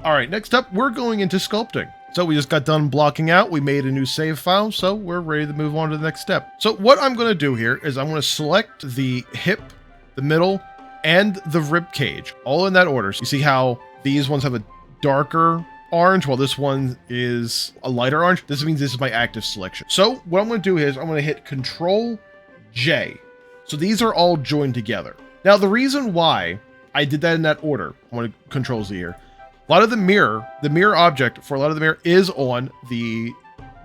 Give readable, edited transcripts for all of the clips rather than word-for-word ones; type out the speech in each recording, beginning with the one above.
All right, next up, we're going into sculpting. So we just got done blocking out. We made a new save file, so we're ready to move on to the next step. So what I'm going to do here is I'm going to select the hip, the middle, and the rib cage, all in that order. So you see how these ones have a darker orange, while this one is a lighter orange. This means this is my active selection. So what I'm going to do is I'm going to hit Control J. So these are all joined together. Now the reason why I did that in that order, I'm going to Control Z here. A lot of the mirror object for a lot of the mirror is on the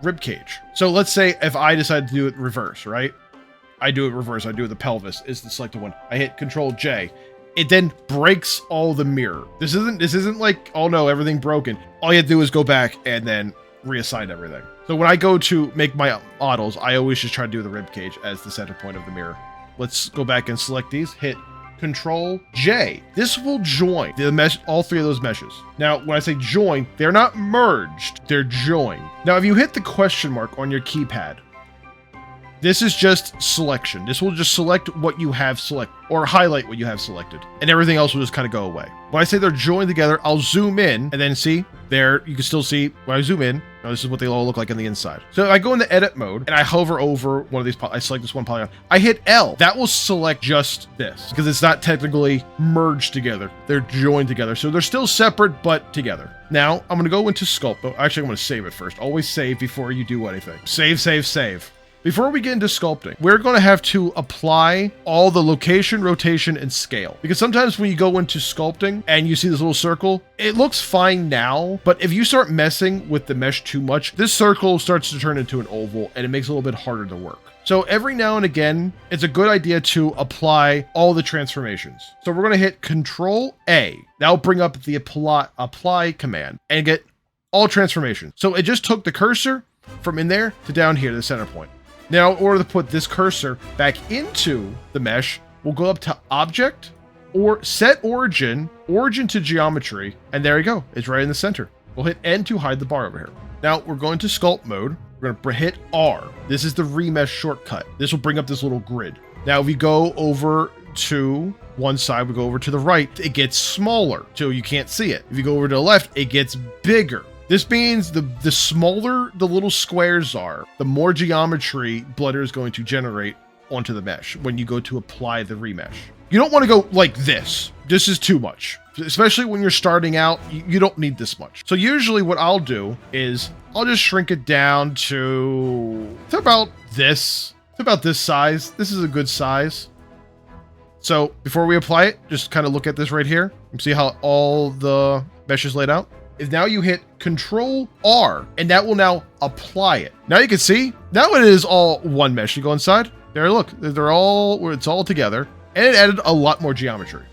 rib cage. So let's say if I decide to do it reverse, right? I do it reverse. I do it the pelvis is the selected one. I hit Control J. It then breaks all the mirror. This isn't like, oh no, everything broken. All you have to do is go back and then reassign everything. So when I go to make my models, I always just try to do the rib cage as the center point of the mirror. Let's go back and select these. Hit Control J. This will join the mesh, all three of those meshes. Now, when I say join, they're not merged, they're joined. Now, if you hit the question mark on your keypad, this is just selection. This will just select what you have selected, or highlight what you have selected, and everything else will just kind of go away. When I say they're joined together, I'll zoom in, and then see, there, you can still see, when I zoom in, now this is what they all look like on the inside. So if I go into edit mode, and I hover over one of these, I select this one polygon, I hit L. That will select just this, because it's not technically merged together. They're joined together, so they're still separate, but together. Now, I'm gonna go into sculpt. Actually, I'm gonna save it first. Always save before you do anything. Save, save, save. Before we get into sculpting, we're going to have to apply all the location, rotation, and scale. Because sometimes when you go into sculpting and you see this little circle, it looks fine now, but if you start messing with the mesh too much, this circle starts to turn into an oval and it makes it a little bit harder to work. So every now and again, it's a good idea to apply all the transformations. So we're going to hit Control A. That'll bring up the apply command and get all transformations. So it just took the cursor from in there to down here to the center point. Now, in order to put this cursor back into the mesh, we'll go up to Object or Set Origin, Origin to Geometry, and there you go. It's right in the center. We'll hit N to hide the bar over here. Now, we're going to Sculpt mode. We're going to hit R. This is the remesh shortcut. This will bring up this little grid. Now, if we go over to one side, we go over to the right, it gets smaller, so you can't see it. If you go over to the left, it gets bigger. This means the smaller the little squares are, the more geometry Blender is going to generate onto the mesh when you go to apply the remesh. You don't want to go like this. This is too much. Especially when you're starting out, you don't need this much. So usually what I'll do is I'll just shrink it down to about this. It's about this size. This is a good size. So before we apply it, just kind of look at this right here. You see how all the mesh is laid out? Is now you hit Control R, and that will now apply it. Now you can see, now it is all one mesh. You go inside, there, look, they're all, it's all together, and it added a lot more geometry.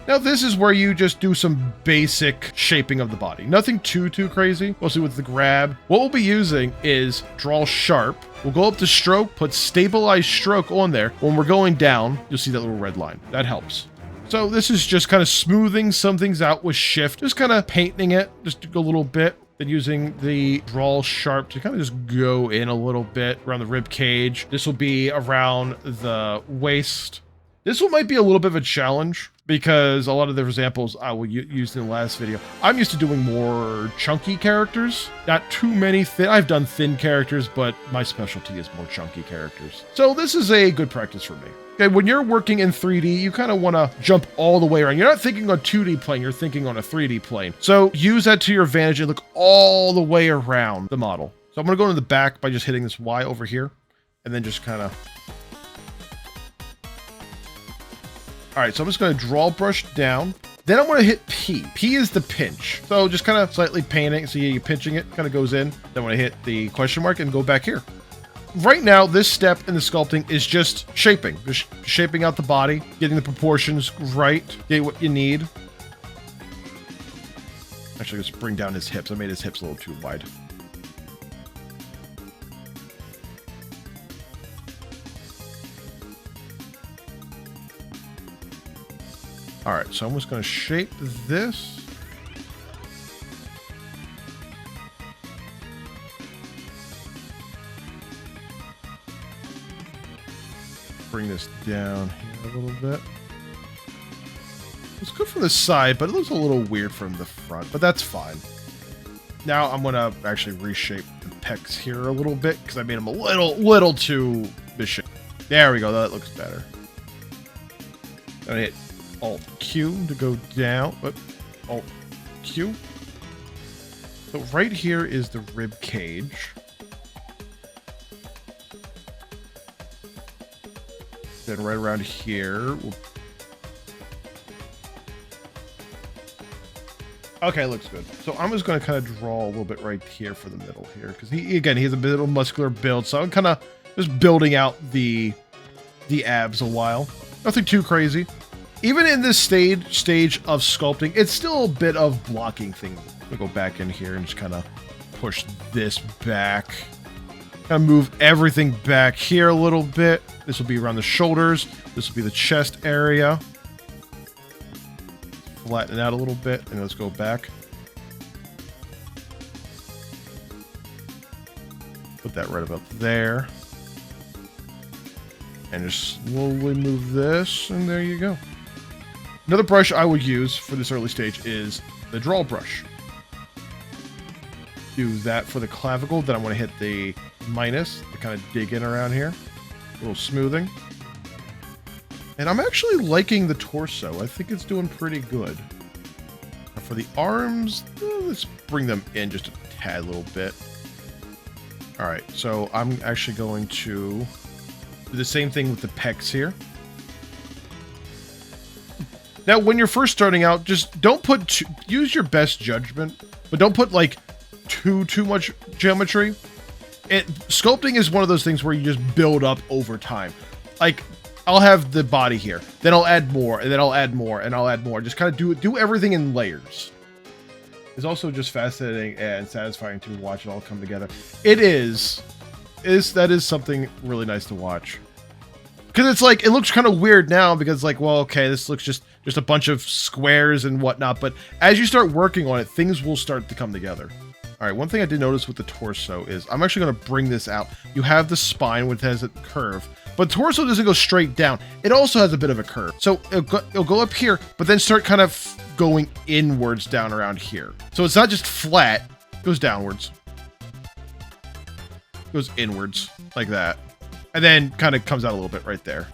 Now this is where you just do some basic shaping of the body. Nothing too crazy, mostly with the grab. What we'll be using is Draw Sharp. We'll go up to Stroke, put Stabilize Stroke on there. When we're going down, you'll see that little red line. That helps. So this is just kind of smoothing some things out with Shift, just kind of painting it just a little bit, then using the Draw Sharp to kind of just go in a little bit around the rib cage. This will be around the waist. This one might be a little bit of a challenge because a lot of the examples I will use in the last video, I'm used to doing more chunky characters, not too many thin. I've done thin characters, but my specialty is more chunky characters. So this is a good practice for me. Okay, when you're working in 3D, you kind of want to jump all the way around. You're not thinking on 2D plane, you're thinking on a 3D plane. So use that to your advantage and look all the way around the model. So I'm going to go to the back by just hitting this Y over here, and then just kind of... All right, so I'm just going to draw brush down. Then I'm going to hit P. P is the pinch. So just kind of slightly painting. So you're pinching it, kind of goes in. Then when I hit the question mark and go back here. Right now, this step in the sculpting is just shaping. Just shaping out the body, getting the proportions right, getting what you need. Actually, let's bring down his hips. I made his hips a little too wide. All right, so I'm just going to shape this. Bring this down here a little bit. Just good from the side, but it looks a little weird from the front, but that's fine. Now I'm gonna actually reshape the pecs here a little bit because I made them a little too misshapen. There we go, that looks better. I'm gonna hit Alt-Q to go down. Alt-Q. So right here is the rib cage. Then right around here, okay, looks good. So I'm just going to kind of draw a little bit right here for the middle here, because he has a little muscular build. So I'm kind of just building out the abs a while. Nothing too crazy. Even in this stage of sculpting, it's still a bit of blocking thing. I'm gonna go back in here and just kind of push this back. Kind of move everything back here a little bit. This will be around the shoulders. This will be the chest area. Flatten it out a little bit, and let's go back. Put that right about there. And just slowly move this, and there you go. Another brush I would use for this early stage is the draw brush. Do that for the clavicle, then I want to hit the minus to kind of dig in around here. A little smoothing. And I'm actually liking the torso. I think it's doing pretty good. Now for the arms, let's bring them in just a tad little bit. All right, so I'm actually going to do the same thing with the pecs here. Now, when you're first starting out, just don't put use your best judgment, but don't put like too much geometry. Sculpting is one of those things where you just build up over time. Like, I'll have the body here, then I'll add more, and then I'll add more, and I'll add more. Just kind of do everything in layers. It's also just fascinating and satisfying to watch it all come together. That is something really nice to watch. Because it's like, it looks kind of weird now because like, well, okay, this looks just a bunch of squares and whatnot. But as you start working on it, things will start to come together. All right, one thing I did notice with the torso is I'm actually going to bring this out. You have the spine, which has a curve, but torso doesn't go straight down. It also has a bit of a curve. So it'll go up here, but then start kind of going inwards down around here. So it's not just flat, it goes downwards. It goes inwards like that. And then kind of comes out a little bit right there.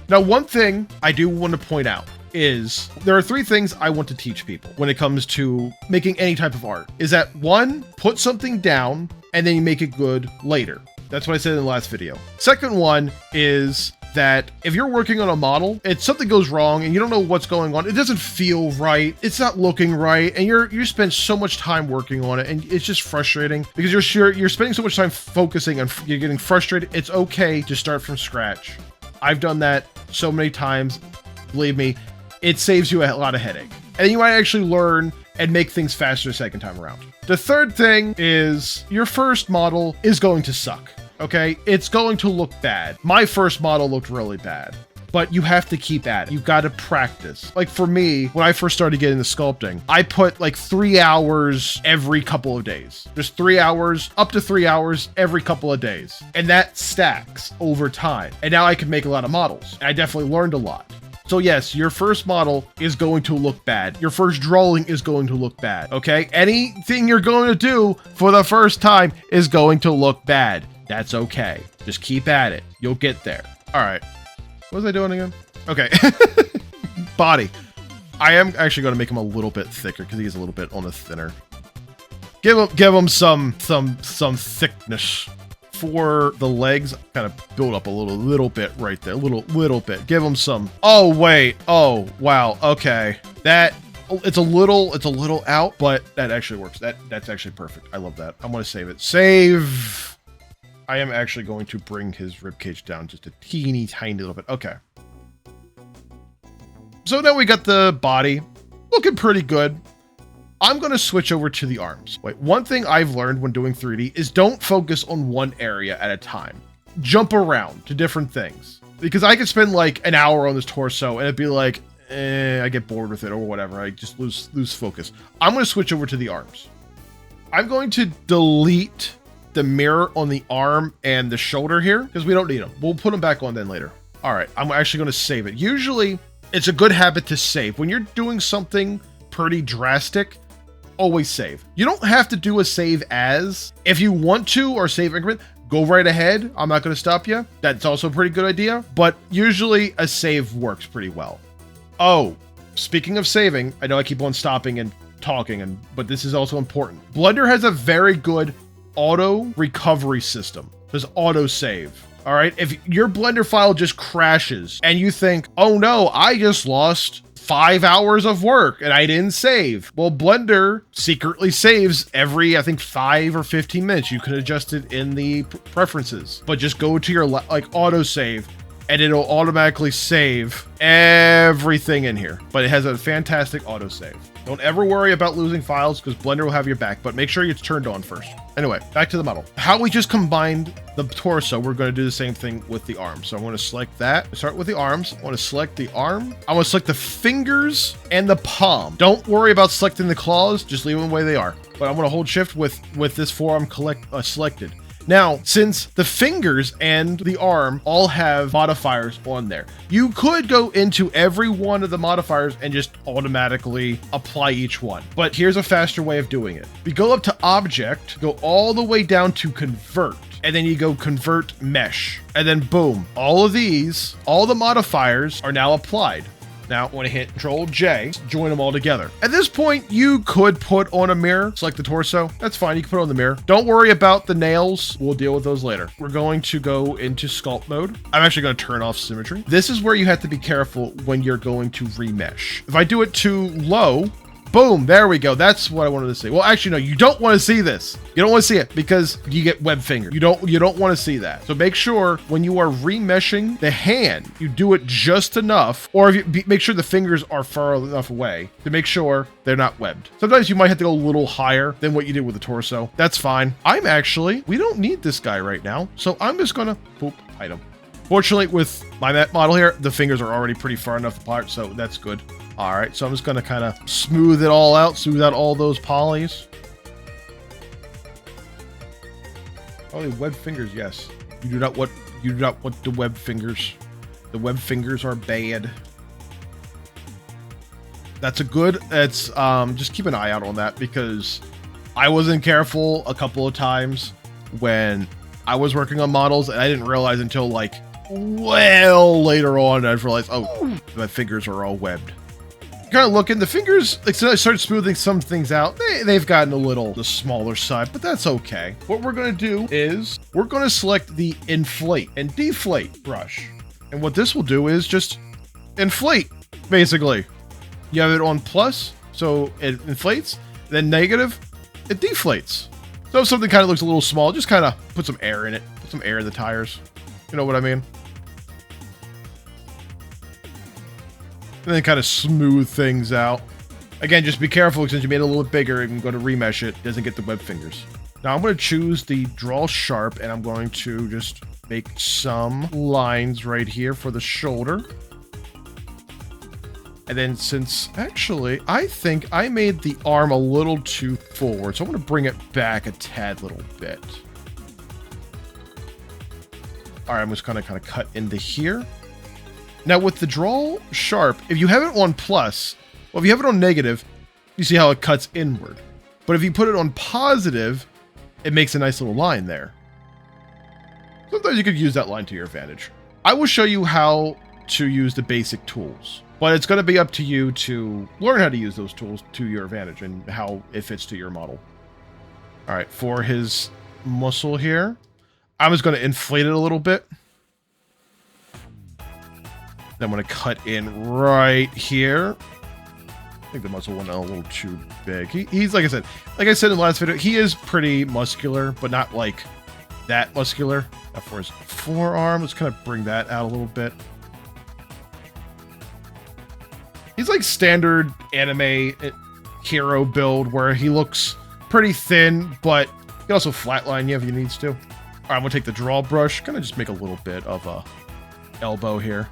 Now, one thing I do want to point out is there are 3 things I want to teach people when it comes to making any type of art. Is that 1, put something down and then you make it good later. That's what I said in the last video. Second one is that if you're working on a model and something goes wrong and you don't know what's going on, it doesn't feel right, it's not looking right, and you spend so much time working on it, and it's just frustrating because you're spending so much time focusing and you're getting frustrated. It's okay to start from scratch. I've done that so many times. Believe me, it saves you a lot of headache. And you might actually learn and make things faster the second time around. The third thing is your first model is going to suck. Okay, it's going to look bad. My first model looked really bad, but you have to keep at it. You've got to practice. Like for me, when I first started getting into sculpting, I put like 3 hours every couple of days. Just 3 hours, up to 3 hours every couple of days. And that stacks over time. And now I can make a lot of models. And I definitely learned a lot. So yes, your first model is going to look bad. Your first drawing is going to look bad, okay? Anything you're going to do for the first time is going to look bad. That's okay. Just keep at it. You'll get there. All right. What was I doing again? Okay. Body. I am actually going to make him a little bit thicker because he's a little bit on the thinner. Give him some thickness. For the legs, kind of build up a little bit right there. Little bit. Give him some. Oh, wait. Oh, wow. Okay. It's a little out, but that actually works. That's actually perfect. I love that. I'm going to save it. Save. I am actually going to bring his ribcage down just a teeny tiny little bit. Okay. So now we got the body looking pretty good. I'm going to switch over to the arms. Wait, one thing I've learned when doing 3D is don't focus on one area at a time. Jump around to different things. Because I could spend like an hour on this torso and it'd be like, I get bored with it or whatever. I just lose focus. I'm going to switch over to the arms. I'm going to delete the mirror on the arm and the shoulder here because we don't need them. We'll put them back on then later. All right, I'm actually going to save it. Usually it's a good habit to save. When you're doing something pretty drastic, always save. You don't have to do a save as. If you want to, or save increment, go right ahead. I'm not going to stop you. That's also a pretty good idea, but usually a save works pretty well. Oh, speaking of saving, I know I keep on stopping and talking, but this is also important. Blender has a very good auto recovery system. There's auto save. All right. If your Blender file just crashes and you think, oh no, I just lost 5 hours of work and I didn't save. Well, Blender secretly saves every, I think, 5 or 15 minutes. You can adjust it in the preferences, but just go to your like auto save and it'll automatically save everything in here. But it has a fantastic autosave. Don't ever worry about losing files because Blender will have your back, but make sure it's turned on first. Anyway, back to the model. How we just combined the torso, we're going to do the same thing with the arms. So I'm going to select that. Start with the arms. I want to select the arm. I want to select the fingers and the palm. Don't worry about selecting the claws. Just leave them the way they are. But I'm going to hold shift with this forearm selected. Now, since the fingers and the arm all have modifiers on there, you could go into every one of the modifiers and just automatically apply each one. But here's a faster way of doing it. We go up to Object, go all the way down to Convert, and then you go Convert Mesh. And then boom, all of these, all the modifiers are now applied. Now, when I hit Control J, join them all together. At this point, you could put on a mirror, select the torso. That's fine, you can put on the mirror. Don't worry about the nails. We'll deal with those later. We're going to go into sculpt mode. I'm actually going to turn off symmetry. This is where you have to be careful when you're going to remesh. If I do it too low, boom, there we go. That's what I wanted to see. Well, actually, no, you don't want to see this. You don't want to see it because you get web finger. You don't want to see that. So make sure when you are remeshing the hand, you do it just enough, or if you make sure the fingers are far enough away to make sure they're not webbed. Sometimes you might have to go a little higher than what you did with the torso. That's fine. We don't need this guy right now. So I'm just going to boop, item. Fortunately, with my model here, the fingers are already pretty far enough apart, so that's good. All right, so I'm just going to kind of smooth it all out, smooth out all those polys. Oh, the web fingers, yes. You do not want the web fingers. The web fingers are bad. That's just keep an eye out on that because I wasn't careful a couple of times when I was working on models and I didn't realize until like well later on I realized, oh, my fingers are all webbed. Kind of looking, the fingers, like, so I started smoothing some things out. They've gotten a little the smaller side, but that's okay. What we're going to do is we're going to select the inflate and deflate brush. And what this will do is just inflate, basically. You have it on plus, so it inflates, then negative, it deflates. So if something kind of looks a little small, just kind of put some air in it. Put some air in the tires. You know what I mean? And then kind of smooth things out. Again, just be careful since you made it a little bit bigger and go to remesh it doesn't get the web fingers. Now I'm going to choose the draw sharp and I'm going to just make some lines right here for the shoulder. And then since actually I think I made the arm a little too forward, so I'm going to bring it back a tad little bit. All right, I'm just going to kind of cut into here. Now with the draw sharp, if you have it on plus, well, if you have it on negative, you see how it cuts inward. But if you put it on positive, it makes a nice little line there. Sometimes you could use that line to your advantage. I will show you how to use the basic tools, but it's going to be up to you to learn how to use those tools to your advantage and how it fits to your model. All right, for his muscle here, I'm just going to inflate it a little bit. Then I'm going to cut in right here. I think the muscle went a little too big. He's like I said in the last video, he is pretty muscular, but not like that muscular. Now for his forearm, let's kind of bring that out a little bit. He's like standard anime hero build where he looks pretty thin, but he can also flatline you if he needs to. All right, I'm going to take the draw brush, kind of just make a little bit of a elbow here.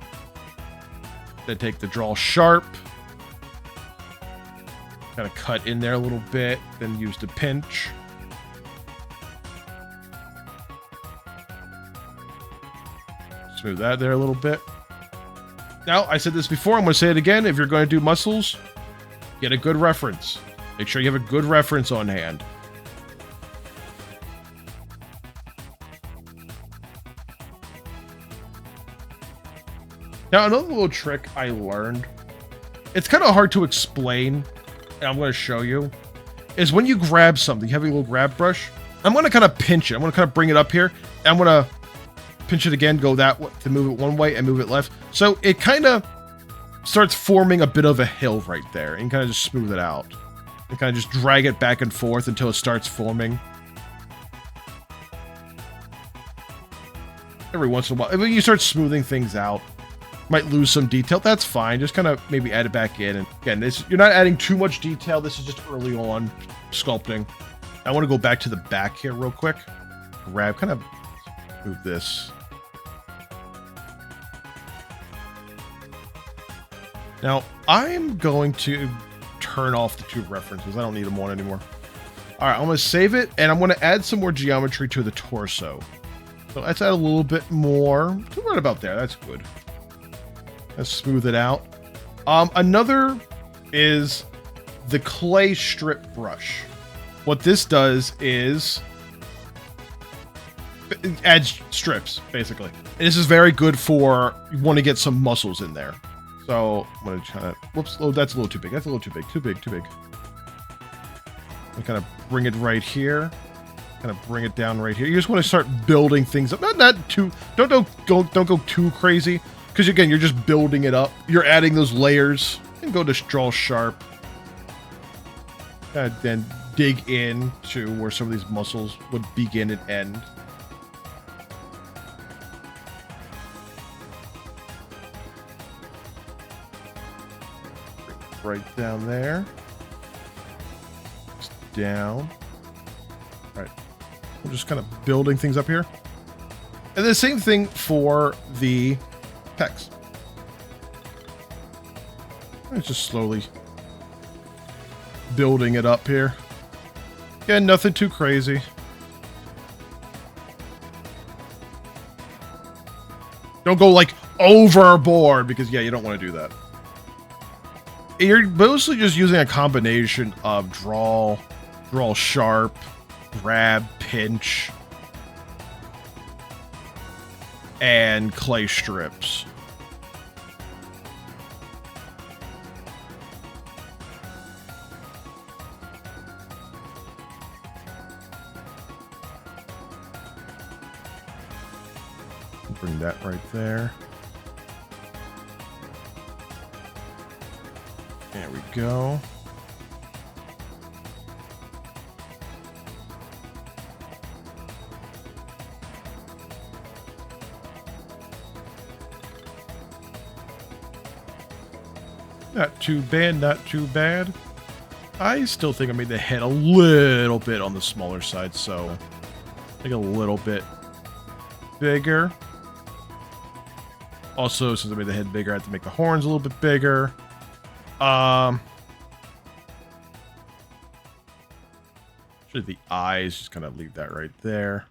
Then take the draw sharp. Kind of cut in there a little bit. Then use the pinch. Smooth that there a little bit. Now, I said this before, I'm going to say it again. If you're going to do muscles, get a good reference. Make sure you have a good reference on hand. Now, another little trick I learned, it's kind of hard to explain, and I'm going to show you, is when you grab something, you have a little grab brush, I'm going to kind of pinch it. I'm going to kind of bring it up here, and I'm going to pinch it again, go that way, to move it one way, and move it left. So it kind of starts forming a bit of a hill right there, and kind of just smooth it out. And kind of just drag it back and forth until it starts forming. Every once in a while, when you start smoothing things out, might lose some detail. That's fine. Just kind of maybe add it back in. And again, you're not adding too much detail. This is just early on sculpting. I want to go back to the back here real quick. Grab, kind of move this. Now, I'm going to turn off the two references. I don't need them on anymore. All right, I'm going to save it, and I'm going to add some more geometry to the torso. So let's add a little bit more. Right about there. That's good. Let's smooth it out. Another is the clay strip brush. What this does is it adds strips, basically. And this is very good for you want to get some muscles in there. So I'm going to try to, whoops, oh, that's a little too big. That's a little too big, too big, too big. And kind of bring it right here. Kind of bring it down right here. You just want to start building things up. Not too, don't go too crazy. Because again, you're just building it up. You're adding those layers. And go to draw sharp. And then dig in to where some of these muscles would begin and end. Right down there. Just down. All right. We're just kind of building things up here. And the same thing for the pecs. It's just slowly building it up here. Again, nothing too crazy. Don't go like overboard because yeah, you don't want to do that. You're mostly just using a combination of draw sharp, grab, pinch, and clay strips. Bring that right there. There we go. Not too bad, not too bad. I still think I made the head a little bit on the smaller side, so I think a little bit bigger. Also, since I made the head bigger, I have to make the horns a little bit bigger. Should the eyes, just kind of leave that right there.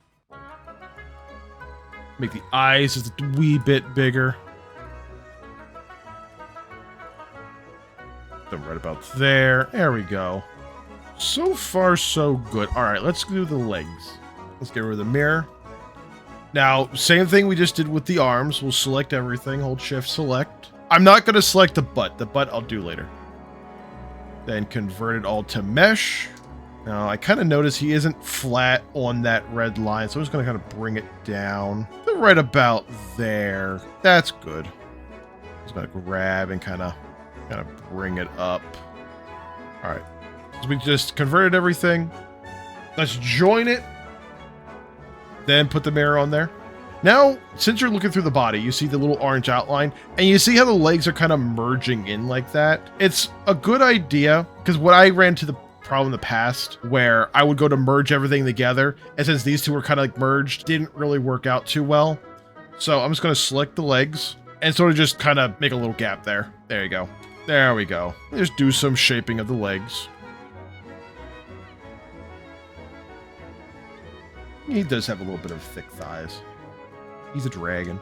Make the eyes just a wee bit bigger. Them right about there. There we go. So far, so good. All right, let's do the legs. Let's get rid of the mirror. Now, same thing we just did with the arms. We'll select everything. Hold shift, select. I'm not going to select the butt. The butt I'll do later. Then convert it all to mesh. Now, I kind of notice he isn't flat on that red line, so I'm just going to kind of bring it down to right about there. That's good. Just going to grab and kind of bring it up. All right. So we just converted everything. Let's join it. Then put the mirror on there. Now, since you're looking through the body, you see the little orange outline, and you see how the legs are kind of merging in like that. It's a good idea, because what I ran to the problem in the past, where I would go to merge everything together, and since these two were kind of like merged, didn't really work out too well. So I'm just going to select the legs, and sort of just kind of make a little gap there. There you go. There we go. Just do some shaping of the legs. He does have a little bit of thick thighs. He's a dragon.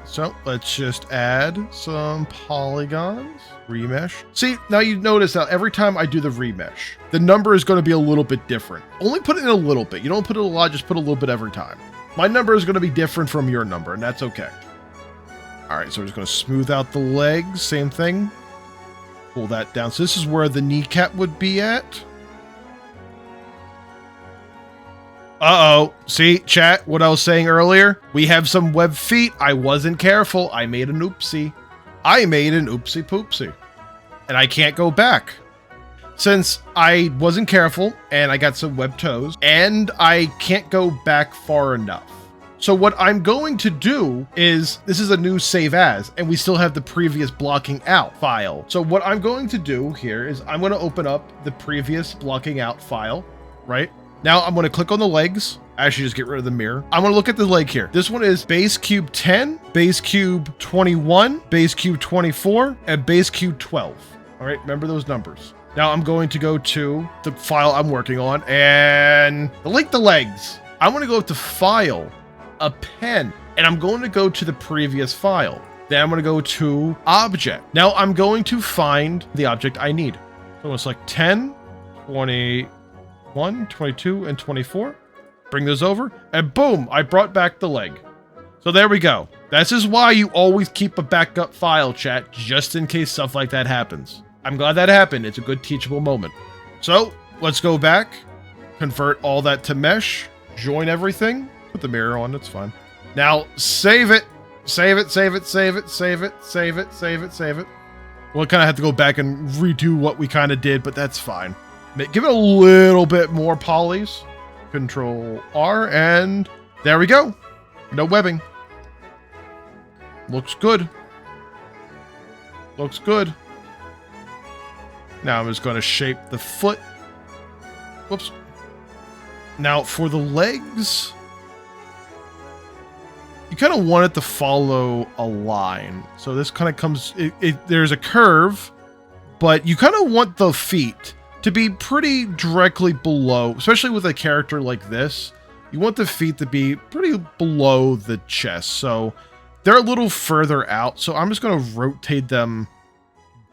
So let's just add some polygons. Remesh. See, now you notice that every time I do the remesh, the number is going to be a little bit different. Only put in a little bit. You don't put it a lot, just put a little bit every time. My number is going to be different from your number, and that's okay. All right, so we're just going to smooth out the legs. Same thing. Pull that down. So this is where the kneecap would be at. Uh-oh. See, chat, what I was saying earlier? We have some web feet. I wasn't careful. I made an oopsie. I made an oopsie poopsie. And I can't go back. Since I wasn't careful, and I got some web toes, and I can't go back far enough. So what I'm going to do is, this is a new save as, and we still have the previous blocking out file. So what I'm going to do here is I'm going to open up the previous blocking out file, right? Now I'm going to click on the legs. Actually, just get rid of the mirror. I'm going to look at the leg here. This one is base cube 10, base cube 21, base cube 24, and base cube 12. All right, remember those numbers. Now I'm going to go to the file I'm working on and delete the legs. I'm going to go to file, a pen, and I'm going to go to the previous file. Then I'm going to go to object. Now I'm going to find the object I need. So it's like 10, 21, 22, and 24. Bring those over, and boom, I brought back the leg. So there we go. This is why you always keep a backup file, chat, just in case stuff like that happens. I'm glad that happened. It's a good teachable moment. So let's go back, convert all that to mesh, join everything, put the mirror on, it's fine. Now save it, save it, save it, save it, save it, save it, save it, save it. We'll kind of have to go back and redo what we kind of did, but that's fine. Give it a little bit more polys. Control R, and there we go. No webbing. Looks good. Looks good. Now I'm just going to shape the foot. Whoops. Now for the legs, you kind of want it to follow a line. So this kind of comes, there's a curve, but you kind of want the feet to be pretty directly below, especially with a character like this. You want the feet to be pretty below the chest. So they're a little further out. So I'm just going to rotate them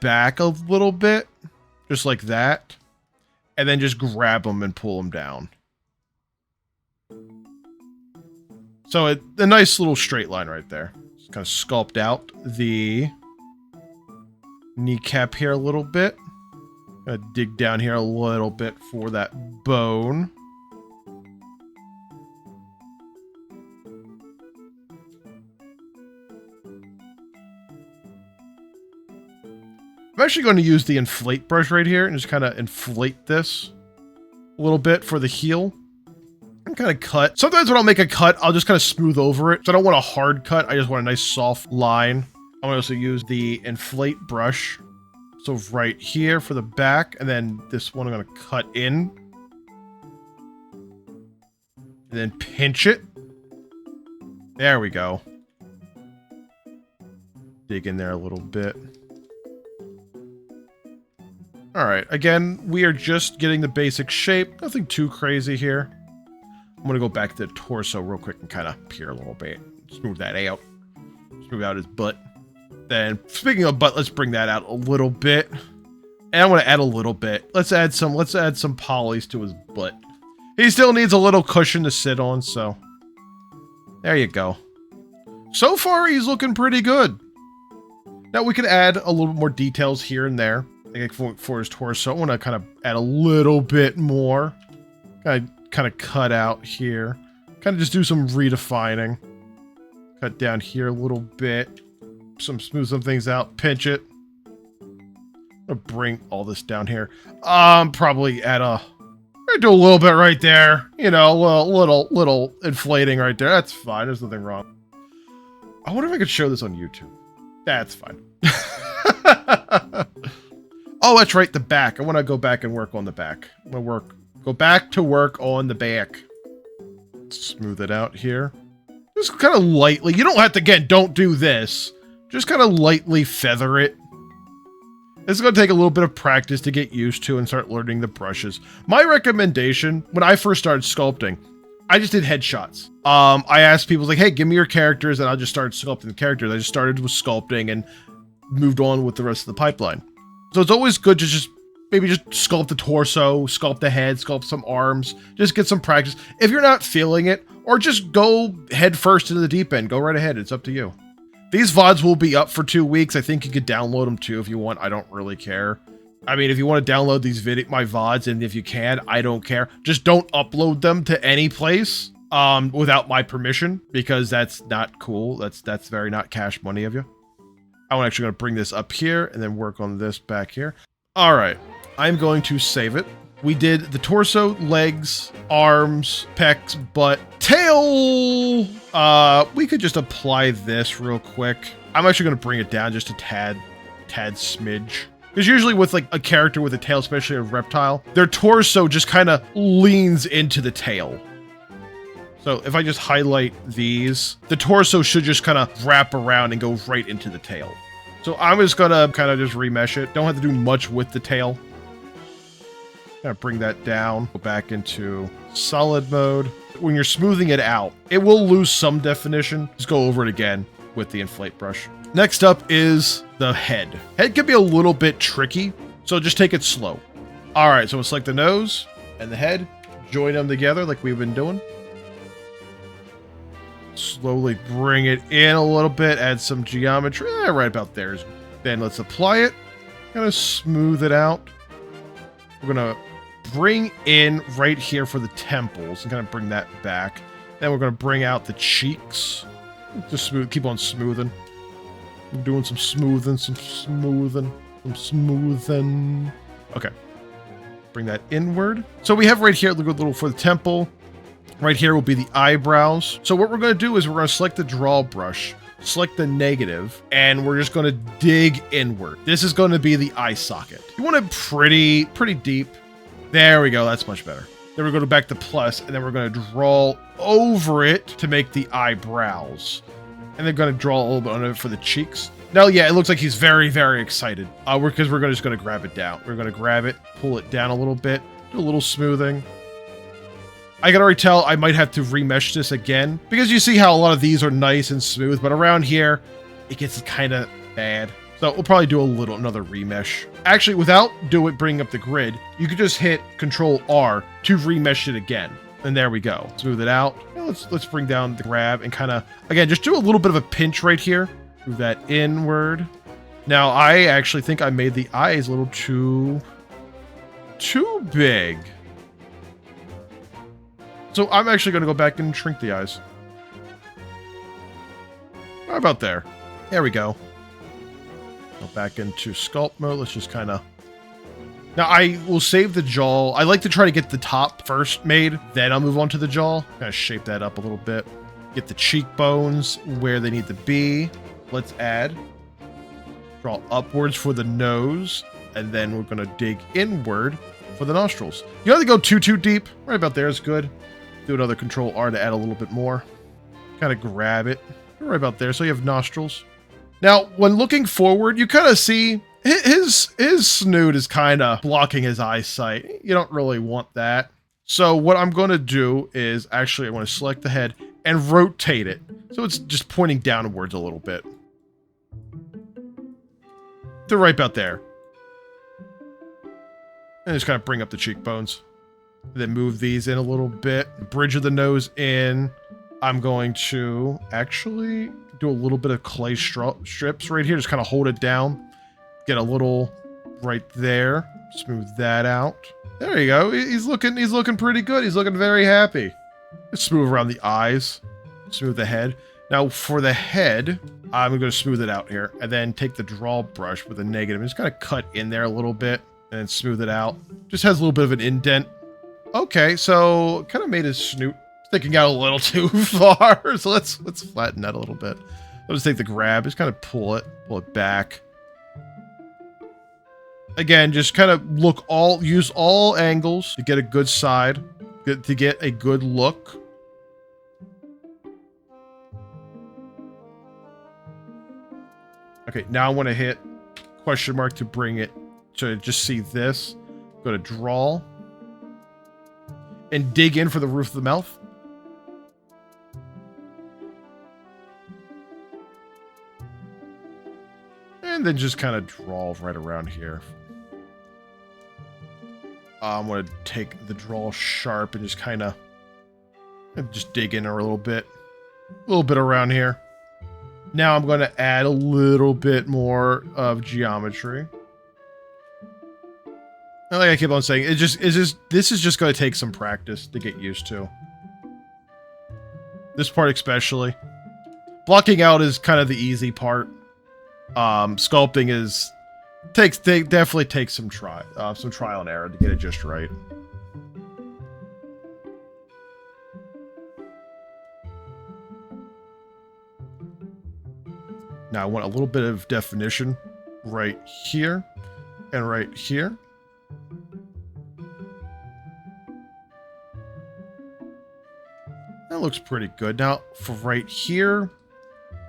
back a little bit, just like that. And then just grab them and pull them down. So a nice little straight line right there. Just kind of sculpt out the kneecap here a little bit. Gonna dig down here a little bit for that bone. I'm actually going to use the inflate brush right here and just kind of inflate this a little bit for the heel. And kind of cut. Sometimes when I'll make a cut, I'll just kind of smooth over it. So I don't want a hard cut. I just want a nice soft line. I'm going to also use the inflate brush. So right here for the back, and then this one I'm going to cut in. And then pinch it. There we go. Dig in there a little bit. Alright, again, we are just getting the basic shape. Nothing too crazy here. I'm going to go back to the torso real quick and kind of peer a little bit. Smooth that out. Smooth out his butt. Then, speaking of butt, let's bring that out a little bit. And I'm going to add a little bit. Let's add some polys to his butt. He still needs a little cushion to sit on, so there you go. So far, he's looking pretty good. Now, we could add a little more details here and there. Like for his torso, I want to kind of add a little bit more. Kind of cut out here. Kind of just do some redefining. Cut down here a little bit. Smooth some things out, pinch it. I'm gonna bring all this down here. Probably add do a little bit right there. You know, a little inflating right there. That's fine. There's nothing wrong. I wonder if I could show this on YouTube. That's fine. Oh, that's right. The back. I want to go back and work on the back. I'm gonna go back to work on the back. Smooth it out here. Just kind of lightly. You don't have to, again, don't do this. Just kind of lightly feather it. It's going to take a little bit of practice to get used to and start learning the brushes. My recommendation, when I first started sculpting, I just did headshots. I asked people like, hey, give me your characters, and I just started sculpting the characters. I just started with sculpting and moved on with the rest of the pipeline. So it's always good to just maybe just sculpt the torso, sculpt the head, sculpt some arms, just get some practice. If you're not feeling it, or just go head first into the deep end, go right ahead. It's up to you. These VODs will be up for 2 weeks. I think you could download them too if you want. I don't really care. I mean, if you want to download these my VODs, and if you can, I don't care. Just don't upload them to any place without my permission, because that's not cool. That's very not cash money of you. I'm actually going to bring this up here and then work on this back here. All right, I'm going to save it. We did the torso, legs, arms, pecs, butt, tail. We could just apply this real quick. I'm actually going to bring it down just a tad smidge. Because usually with like a character with a tail, especially a reptile, their torso just kind of leans into the tail. So if I just highlight these, the torso should just kind of wrap around and go right into the tail. So I'm just going to kind of just remesh it. Don't have to do much with the tail. Kind of bring that down, go back into solid mode. When you're smoothing it out, it will lose some definition. Just go over it again with the inflate brush. Next up is the head. Head can be a little bit tricky, so just take it slow. All right, so we'll select the nose and the head, join them together like we've been doing. Slowly bring it in a little bit, add some geometry, right about there. Then let's apply it, kind of smooth it out. We're gonna bring in right here for the temples and kind of bring that back. Then we're gonna bring out the cheeks. Just smooth, keep on smoothing. I'm doing some smoothing, some smoothing. Okay. Bring that inward. So we have right here, look a little for the temple. Right here will be the eyebrows. So what we're going to do is we're going to select the draw brush, select the negative, and we're just going to dig inward. This is going to be the eye socket. You want it pretty deep. There we go. That's much better. Then we're going to go back to plus, and then we're going to draw over it to make the eyebrows. And they're going to draw a little bit on it for the cheeks. Now, yeah, it looks like he's very excited. Because we're just going to grab it down. We're going to grab it, pull it down a little bit, do a little smoothing. I can already tell I might have to remesh this again, because you see how a lot of these are nice and smooth, but around here, it gets kind of bad. So we'll probably do another remesh. Actually, without bringing up the grid, you could just hit Control R to remesh it again. And there we go. Smooth it out. Now let's bring down the grab and kind of, again, just do a little bit of a pinch right here. Move that inward. Now, I actually think I made the eyes a little too big. So I'm actually going to go back and shrink the eyes. How about there? There we go. Go back into sculpt mode. Let's just kind of... Now, I will save the jaw. I like to try to get the top first made, then I'll move on to the jaw. Kind of shape that up a little bit. Get the cheekbones where they need to be. Let's add. Draw upwards for the nose, and then we're going to dig inward for the nostrils. You don't have to go too deep. Right about there is good. Do another Control R to add a little bit more. Kind of grab it. Right about there. So you have nostrils. Now, when looking forward, you kind of see his snoot is kind of blocking his eyesight. You don't really want that. So what I'm going to do is actually I want to select the head and rotate it. So it's just pointing downwards a little bit. To right about there. And just kind of bring up the cheekbones. Then move these in a little bit. Bridge of the nose in. I'm going to actually do a little bit of clay strips right here. Just kind of hold it down. Get a little right there. Smooth that out. There you go. He's looking pretty good. He's looking very happy. Just smooth around the eyes. Smooth the head. Now for the head, I'm going to smooth it out here. And then take the draw brush with a negative and just kind of cut in there a little bit. And then smooth it out. Just has a little bit of an indent. Okay, so kind of made his snoot sticking out a little too far. So let's flatten that a little bit. I'll just take the grab, just kind of pull it back. Again, just kind of use all angles to get a good side, to get a good look. Okay, now I want to hit question mark to bring it to just see this. Go to draw. And dig in for the roof of the mouth. then just kind of draw right around here. I'm going to take the draw sharp and just kind of just dig in there a little bit around here. Now I'm going to add a little bit more of geometry. And like I keep on saying, this is just going to take some practice to get used to. This part especially. Blocking out is kind of the easy part. Sculpting definitely takes some trial and error to get it just right. Now I want a little bit of definition right here and right here. That looks pretty good. Now for right here,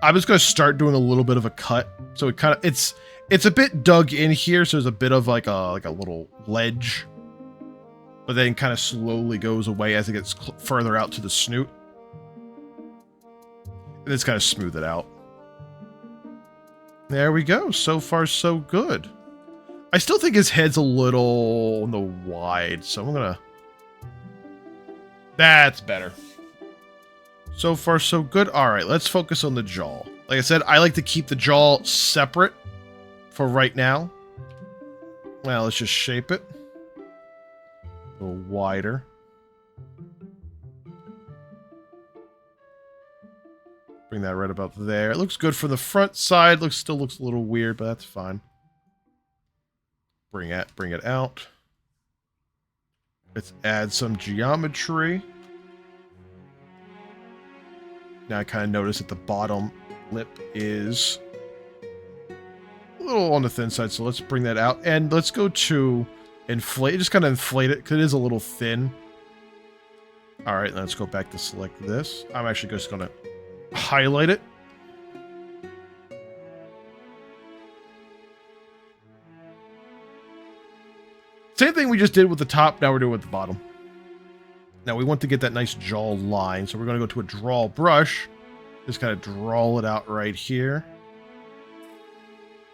I'm just going to start doing a little bit of a cut. So it's a bit dug in here, so there's a bit of like a little ledge, but then kind of slowly goes away as it gets further out to the snoot. And just kind of smooth it out. There we go. So far, so good. I still think his head's a little on the wide, so I'm gonna... That's better. So far, so good. All right, let's focus on the jaw. Like I said, I like to keep the jaw separate for right now. Well, let's just shape it a little wider. Bring that right about there. It looks good for the front side. Still looks a little weird, but that's fine. Bring it out. Let's add some geometry. Now I kind of notice that the bottom lip is a little on the thin side, so let's bring that out. And let's go to inflate. Just kind of inflate it, because it is a little thin. All right, let's go back to select this. I'm actually just going to highlight it. Same thing we just did with the top, now we're doing with the bottom. Now we want to get that nice jaw line, so we're going to go to a draw brush. Just kind of draw it out right here.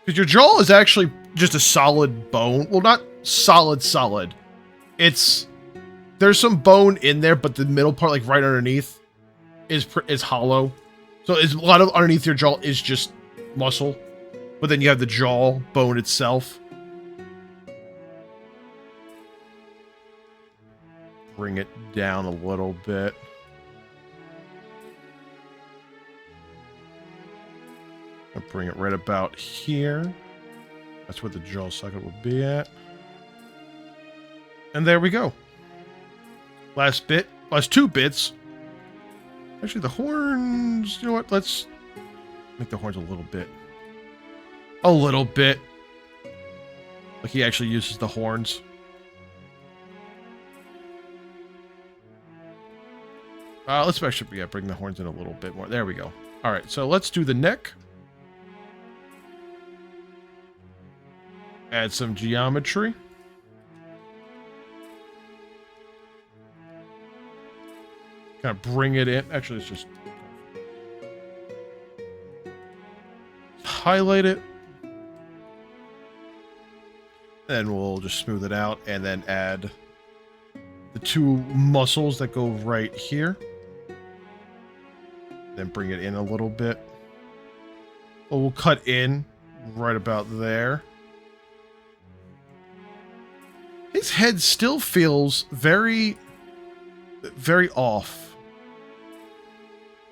Because your jaw is actually just a solid bone. Well, not solid. There's some bone in there, but the middle part, like right underneath, is hollow. So a lot of underneath your jaw is just muscle. But then you have the jaw bone itself. Bring it down a little bit. I'll bring it right about here. That's where the jaw socket would be at. And there we go. Last two bits. Actually, the horns, you know what? Let's make the horns a little bit. Like he actually uses the horns. Let's actually, bring the horns in a little bit more. There we go. All right, so let's do the neck. Add some geometry. Kind of bring it in. Actually, let's just highlight it. Then we'll just smooth it out and then add the two muscles that go right here. Then bring it in a little bit. Well, we'll cut in right about there. His head still feels very, very off.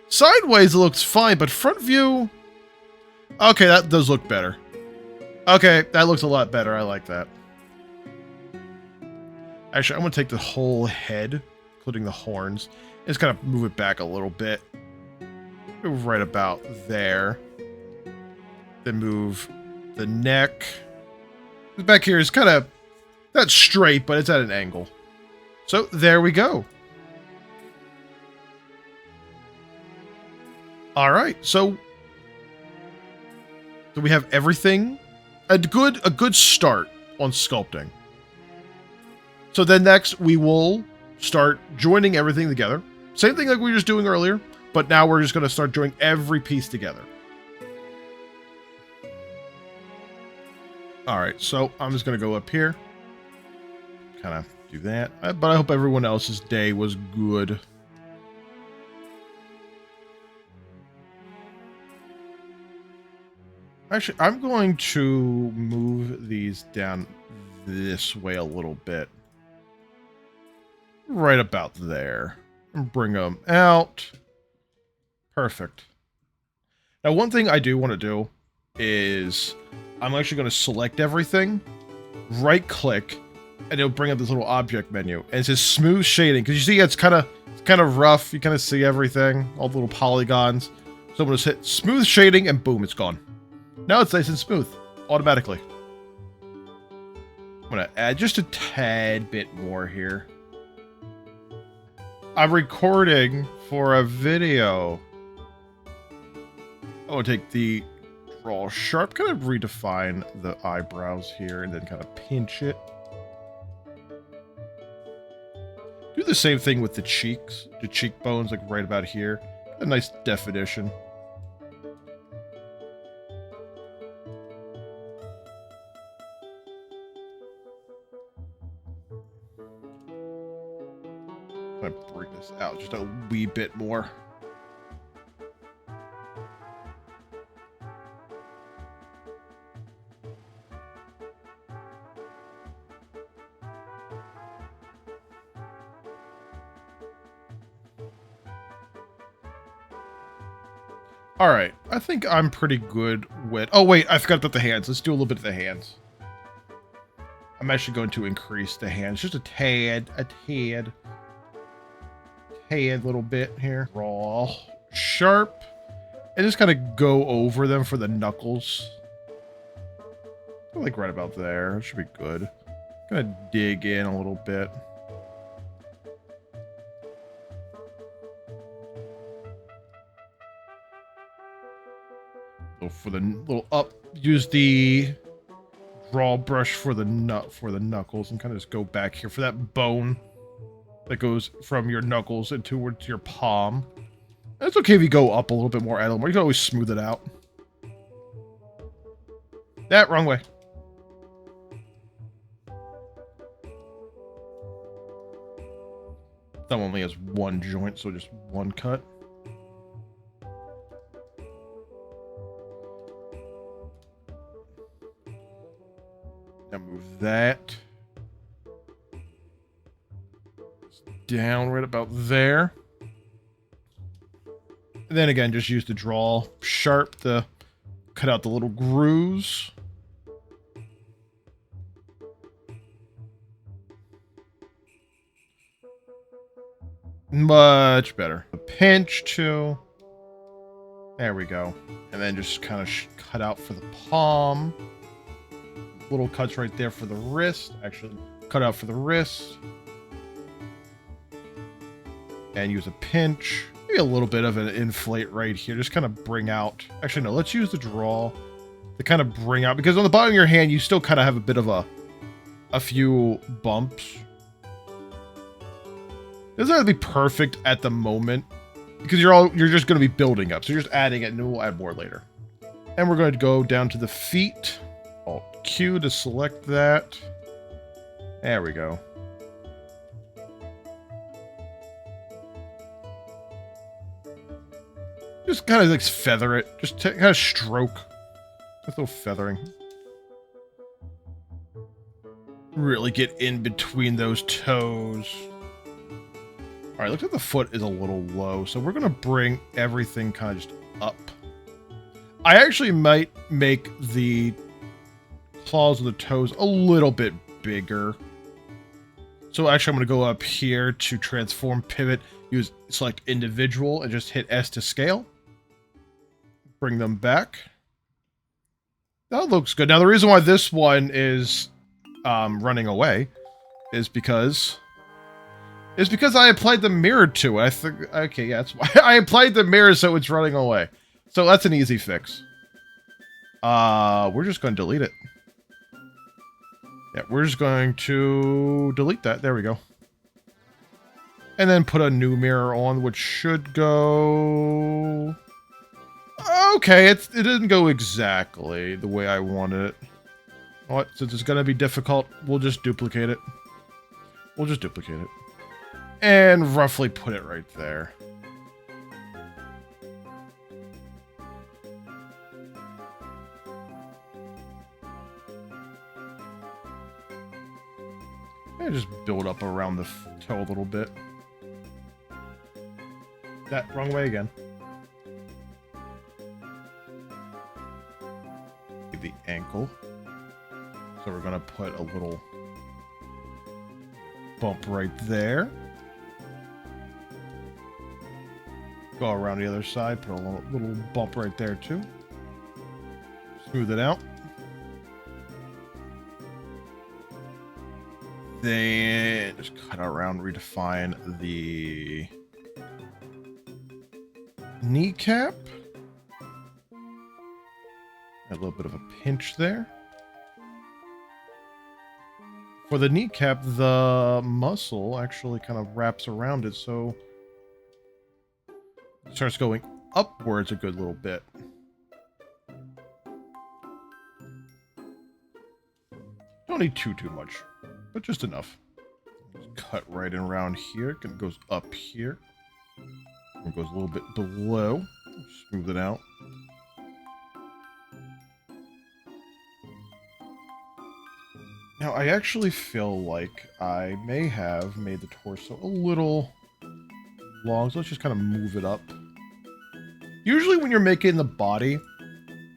Sideways it looks fine, but front view... Okay, that does look better. Okay, that looks a lot better. I like that. Actually, I'm going to take the whole head, including the horns, and just kind of move it back a little bit. Move right about there. Then move the neck. The back here is kind of not straight, but it's at an angle. So there we go. All right, so we have everything. A good start on sculpting. So then next we will start joining everything together. Same thing like we were just doing earlier, but now we're just going to start joining every piece together. All right, so I'm just going to go up here. Kind of do that. But I hope everyone else's day was good. Actually, I'm going to move these down this way a little bit. Right about there. And bring them out. Perfect. Now, one thing I do want to do is I'm actually going to select everything, right-click, and it'll bring up this little object menu. And it says smooth shading, because you see it's kind of rough. You kind of see everything, all the little polygons. So I'm going to hit smooth shading, and boom, it's gone. Now it's nice and smooth, automatically. I'm going to add just a tad bit more here. I'm recording for a video. I'll take the draw sharp, kind of redefine the eyebrows here, and then kind of pinch it. Do the same thing with the cheeks, the cheekbones, like right about here. A nice definition. I'm gonna bring this out just a wee bit more. All right, I think I'm pretty good with... Oh, wait, I forgot about the hands. Let's do a little bit of the hands. I'm actually going to increase the hands just a tad, little bit here. Raw, sharp, and just kind of go over them for the knuckles. Like right about there. It should be good. Gonna dig in a little bit. For the little up, use the draw brush for the knuckles, and kind of just go back here for that bone that goes from your knuckles and towards your palm. And it's okay if you go up a little bit more, add a little more. You can always smooth it out. That wrong way. Thumb only has one joint, so just one cut. Now move that down right about there. And then again, just use the draw sharp to cut out the little grooves. Much better. A pinch too. There we go. And then just kind of cut out for the palm. Little cuts right there for the wrist. Actually, cut out for the wrist. And use a pinch. Maybe a little bit of an inflate right here. Just kind of bring out. Actually, no, let's use the draw to kind of bring out. Because on the bottom of your hand, you still kind of have a bit of a few bumps. It doesn't have to be perfect at the moment. Because you're just going to be building up. So you're just adding it, and we'll add more later. And we're going to go down to the feet. Alt Q to select that. There we go. Just kind of like feather it. Just kind of stroke. A little feathering. Really get in between those toes. All right, looks like the foot is a little low, so we're going to bring everything kind of just up. I actually might make the claws of the toes a little bit bigger. So actually I'm going to go up here to transform pivot, select individual, and just hit S to scale. Bring them back. That looks good. Now the reason why this one is running away is because I applied the mirror to it. I think, okay, yeah, that's why I applied the mirror, so it's running away. So that's an easy fix. We're just going to delete it. Yeah, we're just going to delete that. There we go. And then put a new mirror on, which should go... Okay, it didn't go exactly the way I wanted it. What? Since it's going to be difficult, we'll just duplicate it. We'll just duplicate it. And roughly put it right there. And just build up around the toe a little bit. That, wrong way again. The ankle. So we're going to put a little bump right there. Go around the other side, put a little bump right there too. Smooth it out. Then just cut around, redefine the kneecap. A little bit of a pinch there. For the kneecap, the muscle actually kind of wraps around it, so it starts going upwards a good little bit. Don't need too much, but just enough. Just cut right in around here. It goes up here. It goes a little bit below. Smooth it out. Now, I actually feel like I may have made the torso a little long, so let's just kind of move it up. Usually when you're making the body,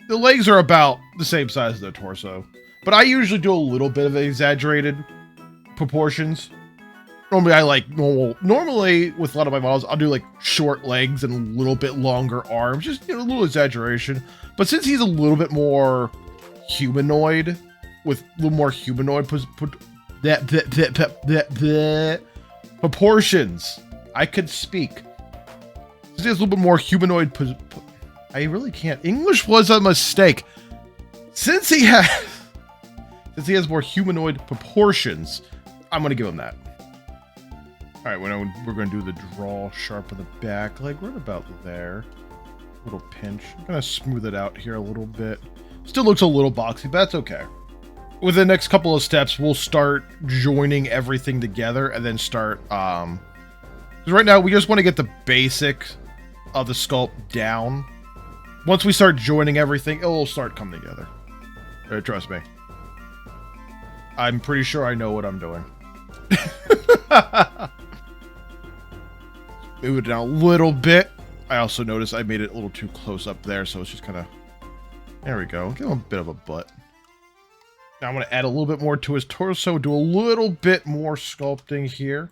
the legs are about the same size as the torso, but I usually do a little bit of exaggerated proportions. Normally I like normally with a lot of my models, I'll do like short legs and a little bit longer arms, just, you know, a little exaggeration. But since he's a little bit more humanoid, with a little more humanoid proportions. I could speak. Since he has a little bit more humanoid I really can't. English was a mistake. Since he has more humanoid proportions, I'm going to give him that. All right, we're going to do the draw, sharpen the back leg right about there. Little pinch. I'm going to smooth it out here a little bit. Still looks a little boxy, but that's okay. With the next couple of steps, we'll start joining everything together and then start, because right now we just want to get the basics of the sculpt down. Once we start joining everything, it will start coming together. Trust me. I'm pretty sure I know what I'm doing. Move it down a little bit. I also noticed I made it a little too close up there, so it's just kind of, there we go. Give him a bit of a butt. Now I'm going to add a little bit more to his torso, do a little bit more sculpting here.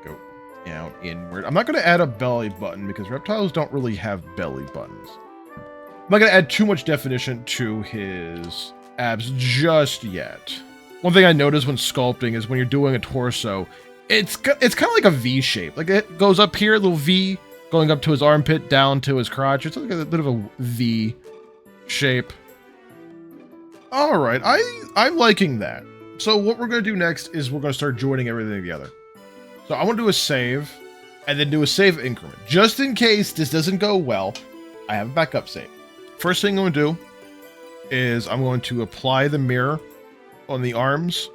Go down inward. I'm not going to add a belly button because reptiles don't really have belly buttons. I'm not going to add too much definition to his abs just yet. One thing I noticed when sculpting is when you're doing a torso, it's kind of like a V shape. Like it goes up here, a little V, going up to his armpit, down to his crotch. It's like a bit of a V shape. All right, I'm liking that. So what we're going to do next is we're going to start joining everything together. So I want to do a save and then do a save increment. Just in case this doesn't go well, I have a backup save. First thing I'm going to do is I'm going to apply the mirror on the arms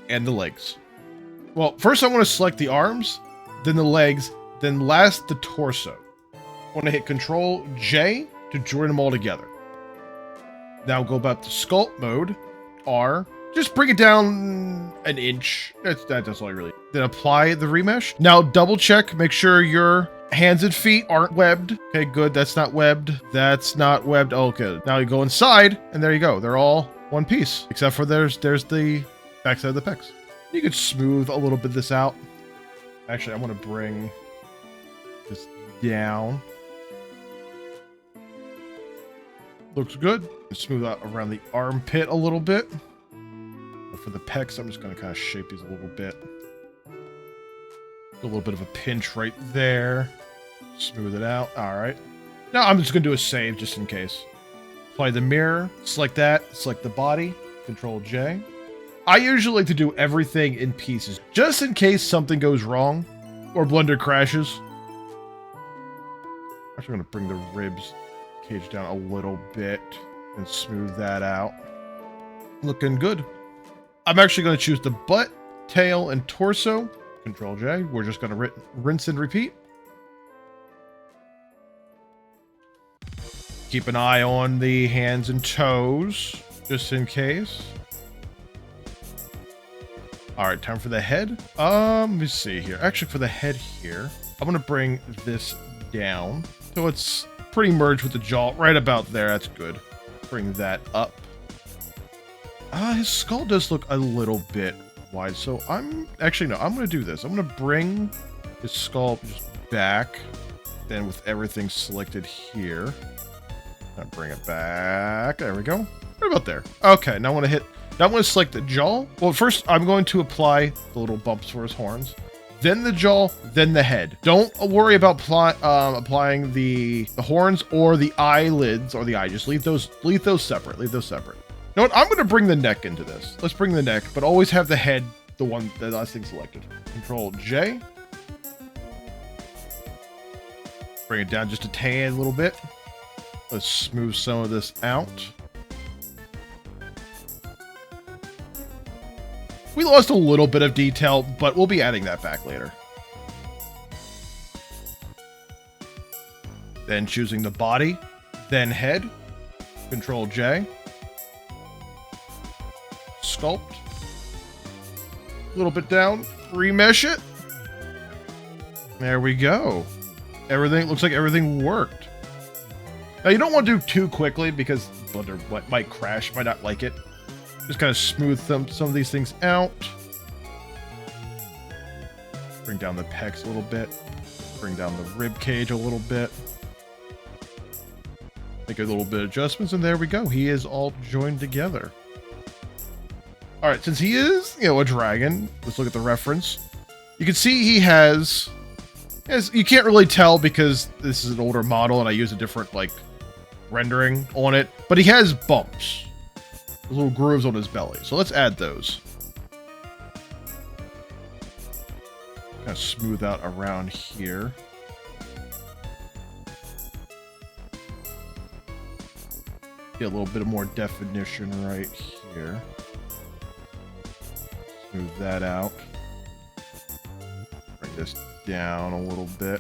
and the legs. Well, first I want to select the arms, then the legs, then last the torso. I want to hit Control J to join them all together. Now go back to sculpt mode, R, just bring it down an inch. That's all I really. Then apply the remesh. Now double check, make sure your hands and feet aren't webbed. Okay, good. That's not webbed. That's not webbed. Oh, good. Now you go inside, and there you go. They're all one piece, except for there's the backside of the pecs. You could smooth a little bit of this out. Actually, I want to bring this down. Looks good. Smooth out around the armpit a little bit. But for the pecs, I'm just going to kind of shape these a little bit. A little bit of a pinch right there. Smooth it out. All right. Now I'm just going to do a save just in case. Apply the mirror. Select that. Select the body. Control J. I usually like to do everything in pieces, just in case something goes wrong or Blender crashes. Actually, I'm going to bring the ribs cage down a little bit and smooth that out. Looking good. I'm actually going to choose the butt, tail, and torso. Control J. We're just going to rinse and repeat. Keep an eye on the hands and toes, just in case. All right, time for the head. Let me see here. Actually, for the head here, I'm going to bring this down. So it's pretty merged with the jaw, right about there. That's good. Bring that up. His skull does look a little bit wide, so I'm going to do this. I'm going to bring his skull just back, then with everything selected here. I'll bring it back. There we go. Right about there. Okay, now I want to select the jaw. Well, first I'm going to apply the little bumps for his horns, then the jaw, then the head. Don't worry about applying the horns or the eyelids or the eye. Just leave those separate. Leave those separate. You know what? I'm going to bring the neck into this. Let's bring the neck, but always have the head, the last thing selected. Control J. Bring it down just a tad, a little bit. Let's smooth some of this out. We lost a little bit of detail, but we'll be adding that back later. Then choosing the body, then head. Control J. Sculpt. A little bit down. Remesh it. There we go. Everything looks like everything worked. Now you don't want to do too quickly because Blender might crash, might not like it. Just kind of smooth some of these things out. Bring down the pecs a little bit. Bring down the rib cage a little bit. Make a little bit of adjustments, and there we go. He is all joined together. All right, since he is, a dragon, let's look at the reference. You can see he has you can't really tell because this is an older model and I use a different, rendering on it, but he has bumps. Little grooves on his belly. So let's add those. Kind of smooth out around here. Get a little bit more definition right here. Smooth that out. Bring this down a little bit.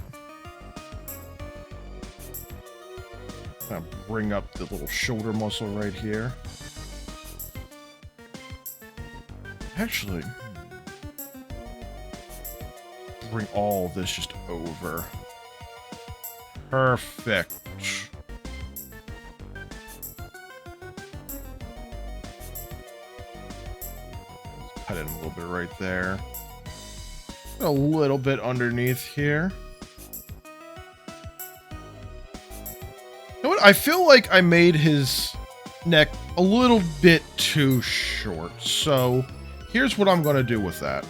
Kind of bring up the little shoulder muscle right here. Actually, bring all this just over. Perfect. Let's cut it a little bit right there. A little bit underneath here. You know what? I feel like I made his neck a little bit too short, so here's what I'm going to do with that.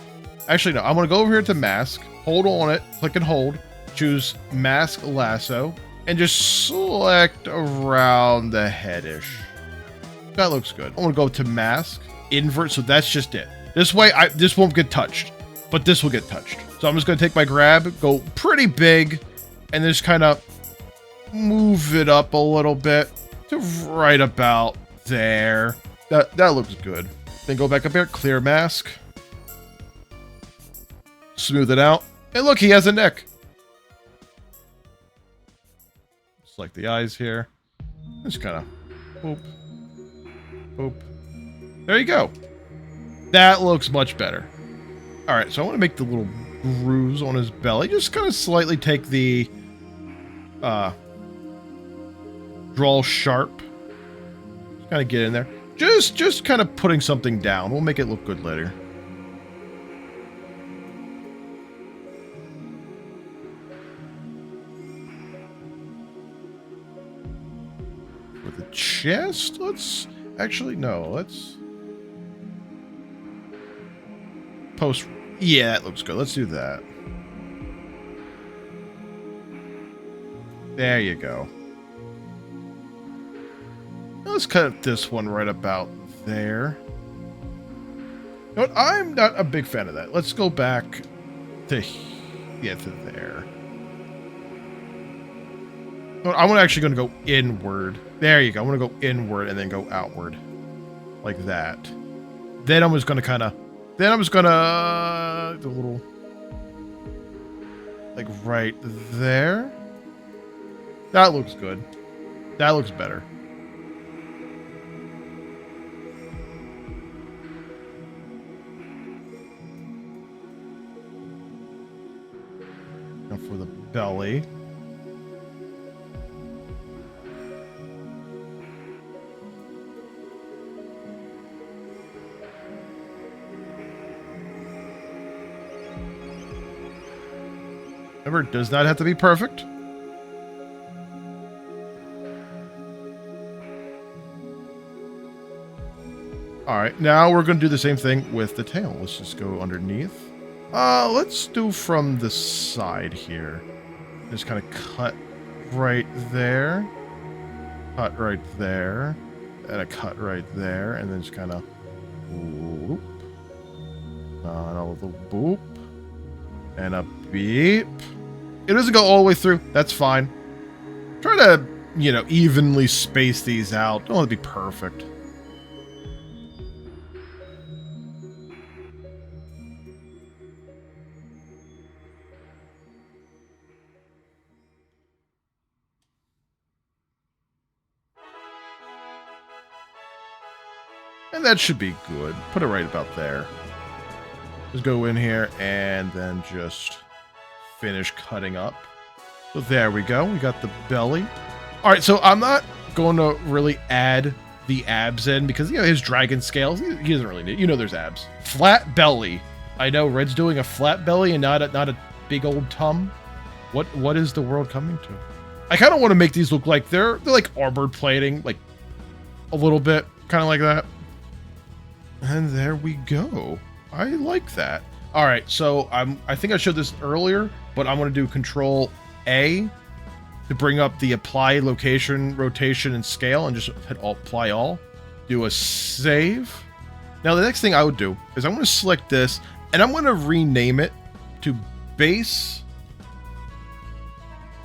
Actually, no, I'm going to go over here to mask, hold on it, click and hold, choose mask lasso, and just select around the headish. That looks good. I'm going to go to mask, invert, so that's just it. This way, this won't get touched, but this will get touched. So I'm just going to take my grab, go pretty big, and just kind of move it up a little bit to right about there. That looks good. Then go back up here, clear mask. Smooth it out. And look, he has a neck. Select the eyes here. Just kind of boop, boop. There you go. That looks much better. All right, so I want to make the little grooves on his belly. Just kind of slightly take the draw sharp. Just kind of get in there. Just kind of putting something down. We'll make it look good later. For the chest, let's post. Yeah, that looks good. Let's do that. There you go. Let's cut this one right about there. You know what? I'm not a big fan of that. Let's go back to, yeah, to there. I'm actually going to go inward. There you go. I'm going to go inward and then go outward. Like that. Then I'm just going to kind of... Then I'm just going to... do a little... like right there. That looks good. That looks better. Now for the belly. Remember, it does not have to be perfect. All right, now we're going to do the same thing with the tail. Let's just go underneath. Let's do from the side here. Just kind of cut right there. Cut right there. And a cut right there. And then just kind of... whoop. Another boop. And a beep. It doesn't go all the way through. That's fine. Try to, you know, evenly space these out. Don't want to be perfect. And that should be good. Put it right about there. Just go in here and then just finish cutting up. So there we go. We got the belly. All right, so I'm not going to really add the abs in because, you know, his dragon scales, he doesn't really need, you know, there's abs. Flat belly. I know Red's doing a flat belly and not a big old tum. What is the world coming to? I kind of want to make these look like they're like armored plating, like a little bit, kind of like that. And there we go. I like that. All right, so I think I showed this earlier, but I'm going to do Control A to bring up the apply location, rotation, and scale, and just hit apply all. Do a save. Now the next thing I would do is I'm going to select this, and I'm going to rename it to Base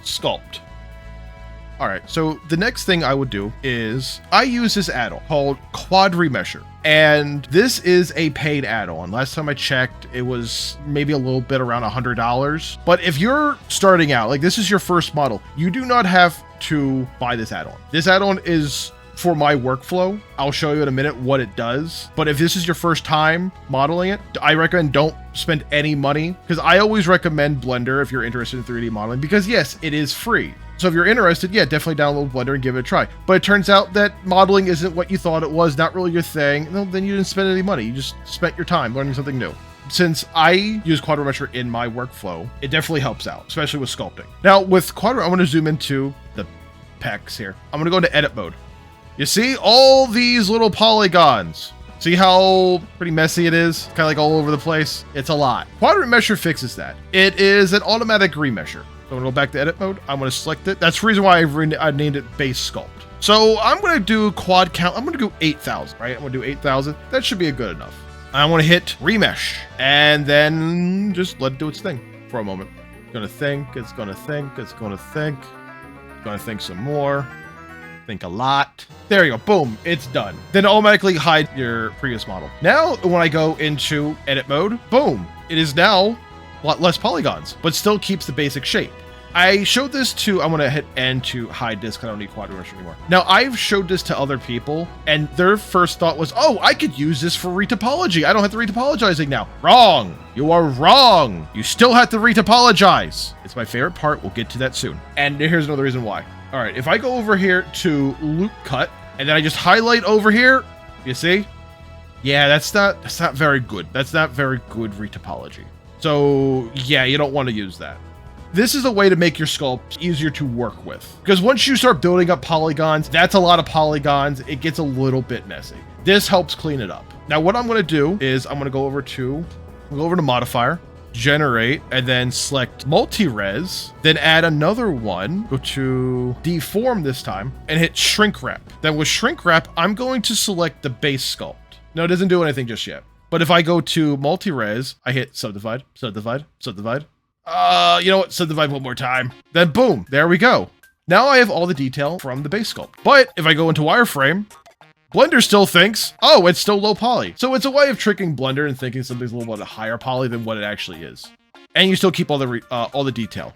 Sculpt. All right, so the next thing I would do is I use this add-on called Quad Remesher. And this is a paid add-on. Last time I checked, it was maybe a little bit around $100. But if you're starting out, like this is your first model, you do not have to buy this add-on. This add-on is for my workflow. I'll show you in a minute what it does. But if this is your first time modeling it, I recommend don't spend any money, because I always recommend Blender if you're interested in 3D modeling, because yes, it is free. So if you're interested, yeah, definitely download Blender and give it a try. But it turns out that modeling isn't what you thought it was, not really your thing. No, then you didn't spend any money. You just spent your time learning something new. Since I use Quad Remesher in my workflow, it definitely helps out, especially with sculpting. Now with Quad, I'm going to zoom into the pecs here. I'm going to go into edit mode. You see all these little polygons. See how pretty messy it is? Kind of like all over the place. It's a lot. Quad Remesher fixes that. It is an automatic remesher. So I'm going to go back to edit mode. I'm going to select it. That's the reason why I named it Base Sculpt. So I'm going to do quad count. I'm going to go 8,000, right? I'm going to do 8,000. That should be good enough. I'm going to hit remesh and then just let it do its thing for a moment. It's going to think. It's going to think. It's going to think. It's going to think some more. Think a lot. There you go. Boom. It's done. Then automatically hide your previous model. Now, when I go into edit mode, boom. It is now a lot less polygons, but still keeps the basic shape. I showed this to, I'm going to hit N to hide this because I don't need Quad Remesher anymore. Now, I've showed this to other people, and their first thought was, oh, I could use this for retopology. I don't have to retopologizing now. Wrong. You are wrong. You still have to retopologize. It's my favorite part. We'll get to that soon. And here's another reason why. All right, if I go over here to loop cut, and then I just highlight over here, you see? Yeah, that's not very good. That's not very good retopology. So yeah, you don't want to use that. This is a way to make your sculpt easier to work with. Because once you start building up polygons, that's a lot of polygons. It gets a little bit messy. This helps clean it up. Now what I'm going to do is I'm going to go over to modifier, generate, and then select multi-res, then add another one, go to deform this time, and hit shrink wrap. Then with shrink wrap, I'm going to select the base sculpt. No, it doesn't do anything just yet. But if I go to multi-res, I hit subdivide, subdivide, subdivide. You know what? Subdivide one more time. Then boom, there we go. Now I have all the detail from the base sculpt. But if I go into wireframe, Blender still thinks, oh, it's still low poly. So it's a way of tricking Blender and thinking something's a little bit higher poly than what it actually is. And you still keep all the detail.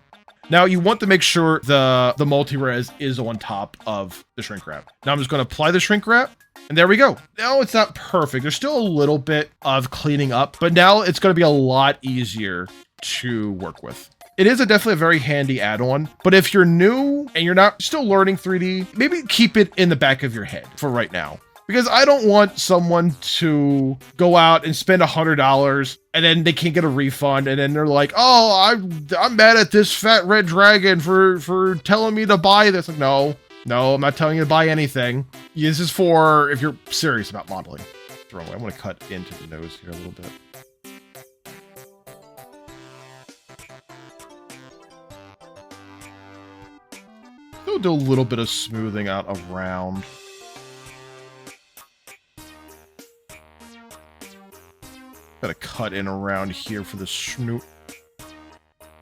Now you want to make sure the multi-res is on top of the shrink wrap. Now I'm just going to apply the shrink wrap, and there we go. Now it's not perfect. There's still a little bit of cleaning up, but now it's going to be a lot easier to work with. It is definitely a very handy add-on, but if you're new and you're not still learning 3D, maybe keep it in the back of your head for right now. Because I don't want someone to go out and spend $100 and then they can't get a refund, and then they're like, oh, I'm mad at this fat red dragon for telling me to buy this. Like, no, I'm not telling you to buy anything. This is for if you're serious about modeling. That's the wrong way. I want to cut into the nose here a little bit. We'll do a little bit of smoothing out around. Gotta cut in around here for the snoot.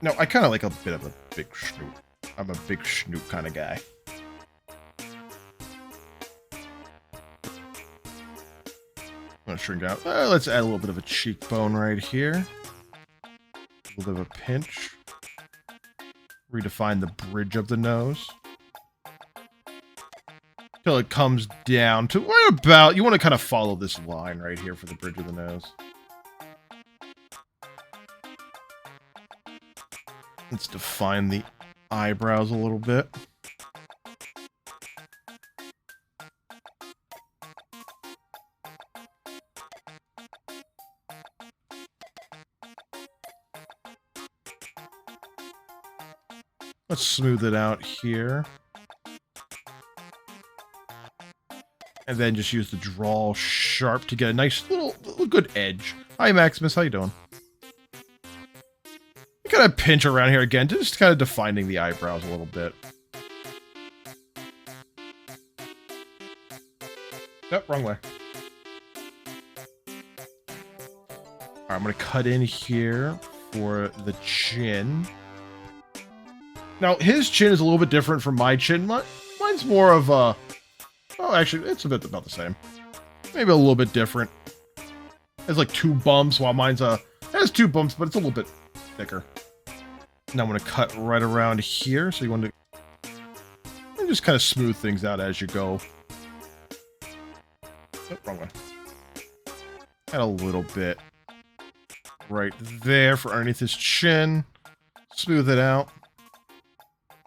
No, I kind of like a bit of a big snoot. I'm a big snoot kind of guy. I'm gonna shrink out. Let's add a little bit of a cheekbone right here. A little bit of a pinch. Redefine the bridge of the nose. Till it comes down to right about, you want to kind of follow this line right here for the bridge of the nose. Let's define the eyebrows a little bit. Let's smooth it out here. And then just use the draw sharp to get a nice little good edge. Hi, Maximus. How you doing? Kind of pinch around here again, just kind of defining the eyebrows a little bit. Nope, wrong way. Alright, I'm going to cut in here for the chin. Now, his chin is a little bit different from my chin. Mine's more of a... Oh, actually, it's a bit about the same. Maybe a little bit different. It has like 2 bumps, while mine's it has 2 bumps, but it's a little bit thicker. Now I'm going to cut right around here, so you want to just kind of smooth things out as you go. Oh, wrong one. Add a little bit right there for underneath his chin. Smooth it out.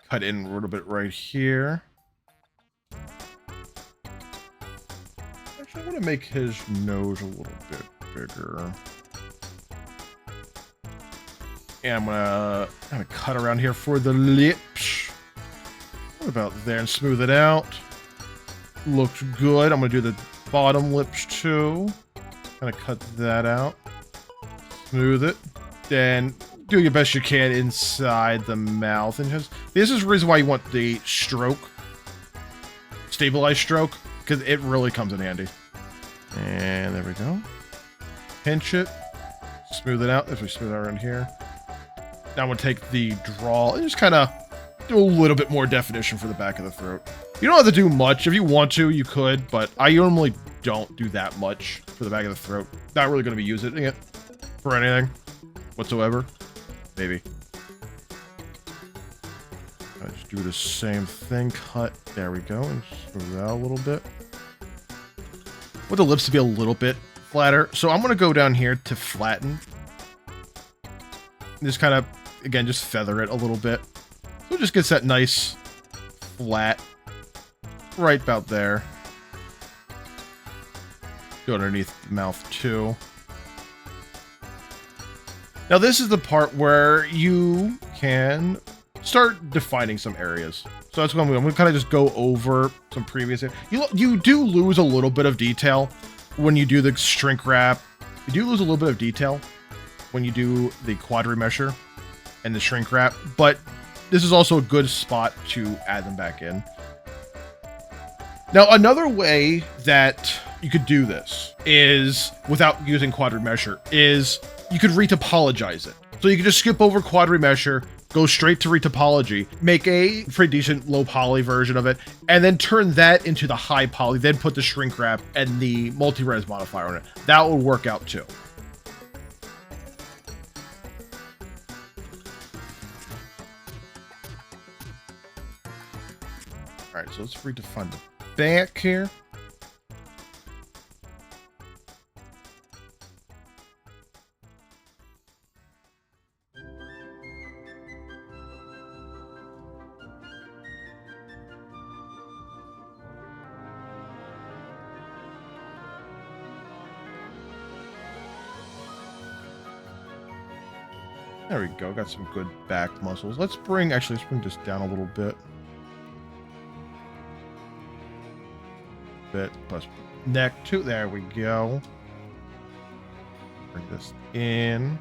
Cut in a little bit right here. Actually, I want to make his nose a little bit bigger. And I'm gonna cut around here for the lips. What about there? And smooth it out. Looks good. I'm gonna do the bottom lips too. Kind of cut that out. Smooth it. Then do your best you can inside the mouth. And just this is the reason why you want the stroke, stabilized stroke, because it really comes in handy. And there we go. Pinch it. Smooth it out. If we smooth it around here. Now I'm going to take the draw and just kind of do a little bit more definition for the back of the throat. You don't have to do much. If you want to, you could, but I normally don't do that much for the back of the throat. Not really going to be using it for anything whatsoever. Maybe. I just do the same thing. Cut. There we go. And smooth out a little bit. I want the lips to be a little bit flatter. So I'm going to go down here to flatten. Just kind of, again, just feather it a little bit. So it just gets that nice flat right about there. Go underneath the mouth too. Now this is the part where you can start defining some areas. So that's what I'm going to kind of just go over some previous. You do lose a little bit of detail when you do the shrink wrap. You do lose a little bit of detail when you do the quad remesher and the shrink wrap, but this is also a good spot to add them back in. Now, another way that you could do this is, without using quadrimesher, is you could retopologize it. So you could just skip over quadrimesher, go straight to retopology, make a pretty decent low poly version of it, and then turn that into the high poly, then put the shrink wrap and the multi-res modifier on it. That would work out too. All right, so let's redefine the back here. There we go, got some good back muscles. Let's bring this down a little bit. Plus neck too, there we go. Bring this in.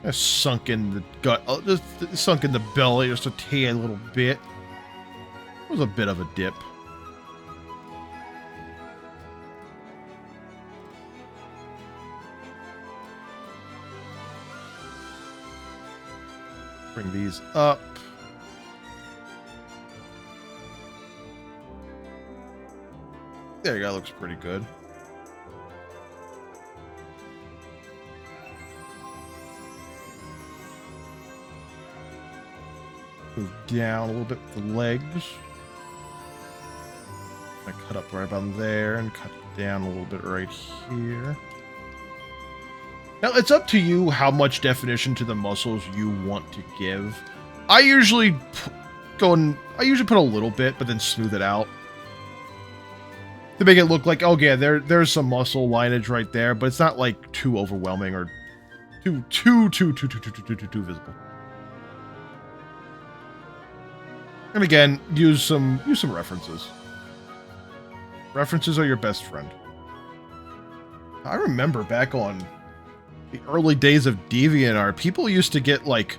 Just sunk in the gut, just sunk in the belly just a teeny little bit. It was a bit of a dip. Bring these up. There you go, looks pretty good. Move down a little bit with the legs. I cut up right about there and cut down a little bit right here. Now, it's up to you how much definition to the muscles you want to give. I usually put a little bit, but then smooth it out to make it look like, oh yeah, there's some muscle lineage right there, but it's not like too overwhelming or too visible. And again, use some references. References are your best friend. I remember back on the early days of DeviantArt, people used to get like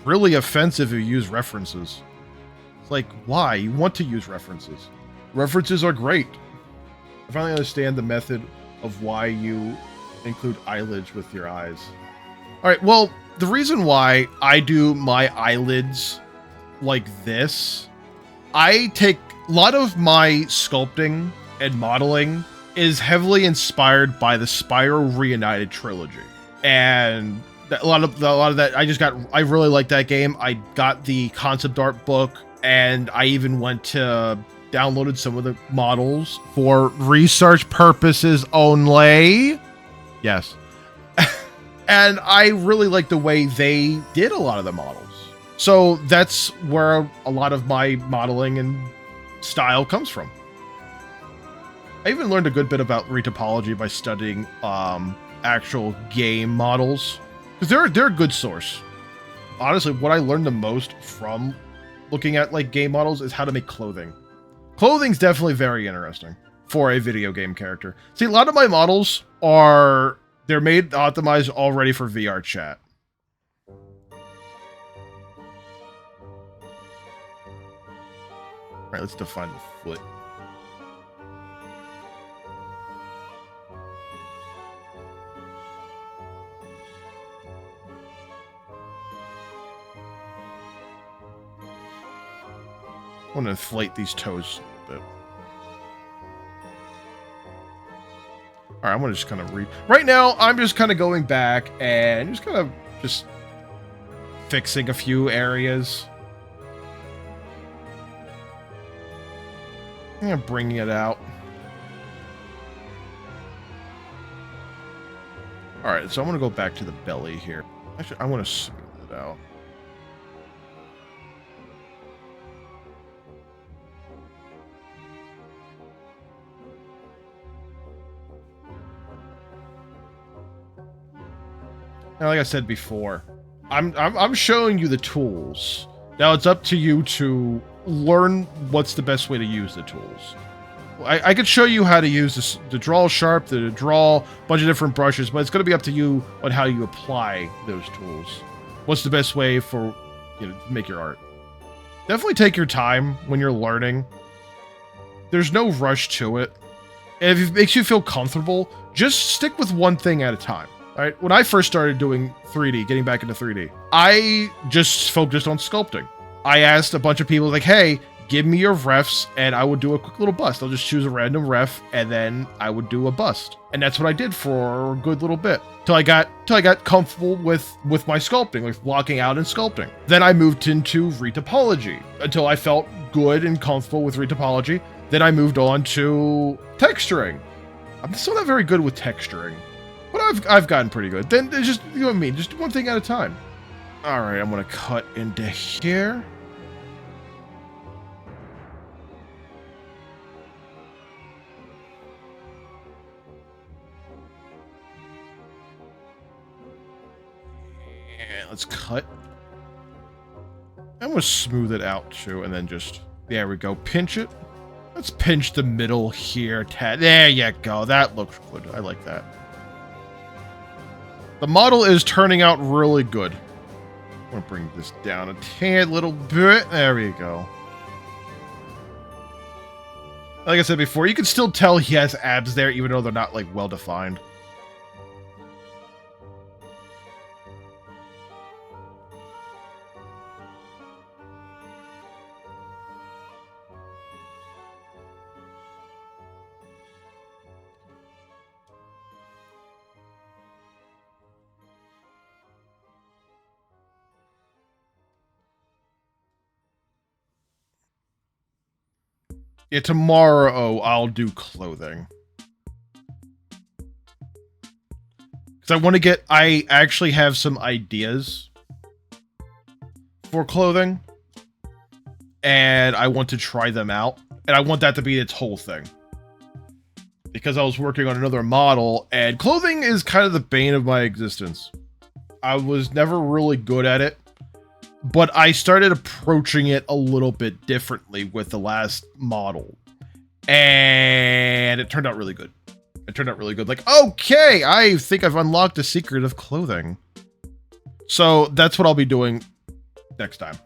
really offensive if you use references. It's like, why? You want to use references. References are great. I finally understand the method of why you include eyelids with your eyes. All right, well, the reason why I do my eyelids like this, I take a lot of my sculpting and modeling is heavily inspired by the Spyro Reunited trilogy. And a lot of that, I really like that game. I got the concept art book, and I even went to downloaded some of the models for research purposes only. Yes. And I really like the way they did a lot of the models. So that's where a lot of my modeling and style comes from. I even learned a good bit about retopology by studying actual game models, because they're a good source. Honestly, what I learned the most from looking at like game models is how to make clothing. Clothing's definitely very interesting for a video game character. See, a lot of my models they're made optimized already for VR chat. All right, let's define the foot. I want to inflate these toes a bit. All right, I'm going to just kind of right now, I'm just kind of going back and just fixing a few areas. And bringing it out. All right, so I'm going to go back to the belly here. Actually, I want to smooth it out. Now, like I said before, I'm showing you the tools. Now it's up to you to learn what's the best way to use the tools. I could show you how to use this, the draw sharp, the draw, a bunch of different brushes, but it's going to be up to you on how you apply those tools. What's the best way for to make your art? Definitely take your time when you're learning. There's no rush to it. And if it makes you feel comfortable, just stick with one thing at a time. All right. When I first started doing 3D, getting back into 3D, I just focused on sculpting. I asked a bunch of people like, hey, give me your refs and I would do a quick little bust. I'll just choose a random ref and then I would do a bust. And that's what I did for a good little bit till I got comfortable with my sculpting, with blocking out and sculpting. Then I moved into retopology until I felt good and comfortable with retopology. Then I moved on to texturing. I'm still not very good with texturing, but I've gotten pretty good. Then there's just, you know what I mean, just one thing at a time. All right, I'm gonna cut into here. And let's cut. I'm gonna smooth it out too, and then just, there we go, pinch it. Let's pinch the middle here, Ted. There you go. That looks good. I like that. The model is turning out really good. I'm going to bring this down a tad little bit. There we go. Like I said before, you can still tell he has abs there, even though they're not, like, well-defined. Yeah, tomorrow I'll do clothing. Because I actually have some ideas for clothing. And I want to try them out. And I want that to be its whole thing. Because I was working on another model, and clothing is kind of the bane of my existence. I was never really good at it. But I started approaching it a little bit differently with the last model. And it turned out really good. It turned out really good. Like, okay, I think I've unlocked the secret of clothing. So that's what I'll be doing next time.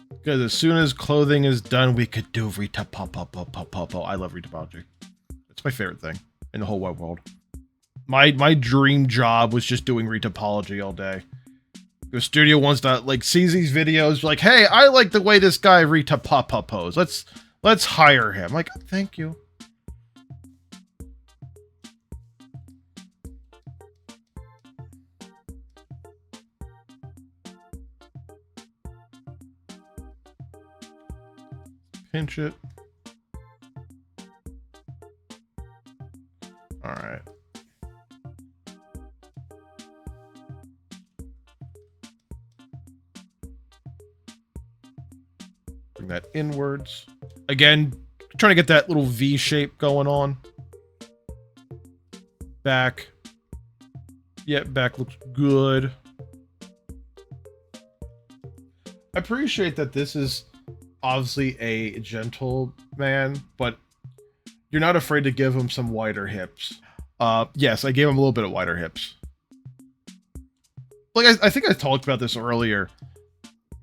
Because as soon as clothing is done, we could do retopology. I love retopology. It's my favorite thing in the whole wide world. My dream job was just doing retopology all day. The studio wants to, like, sees these videos, like, hey, I like the way this guy retopopos. Let's hire him. Like, thank you. Pinch it. All right. Bring that inwards. Again, trying to get that little V shape going on. Back. Yeah, back looks good. I appreciate that this is obviously a gentleman, but you're not afraid to give him some wider hips. Yes, I gave him a little bit of wider hips. Like, I think I talked about this earlier.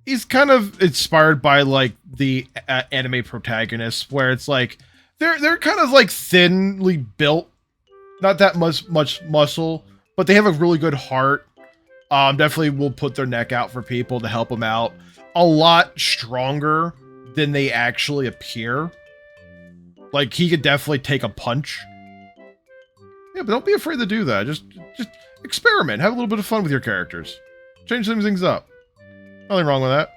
He's kind of inspired by, like, the anime protagonists, where it's like, they're kind of, like, thinly built. Not that much muscle, but they have a really good heart. Definitely will put their neck out for people to help them out. A lot stronger than they actually appear. Like, he could definitely take a punch. Yeah, but don't be afraid to do that. Just experiment. Have a little bit of fun with your characters. Change some things up. Nothing wrong with that.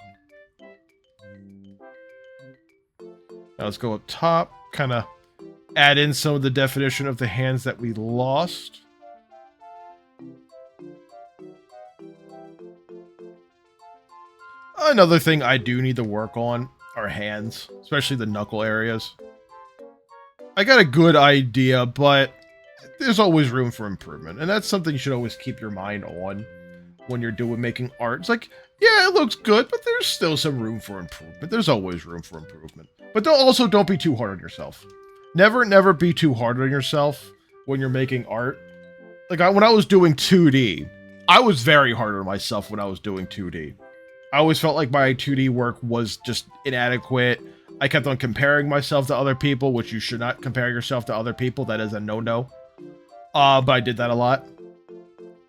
Now let's go up top. Kind of add in some of the definition of the hands that we lost. Another thing I do need to work on are hands, especially the knuckle areas. I got a good idea, but there's always room for improvement, and that's something you should always keep your mind on when you're making art. It's like, yeah, it looks good, but there's still some room for improvement. There's always room for improvement. But don't be too hard on yourself. Never be too hard on yourself when you're making art. Like, when I was doing 2D, I was very hard on myself when I was doing 2D. I always felt like my 2D work was just inadequate. I kept on comparing myself to other people, which you should not compare yourself to other people. That is a no-no. But I did that a lot.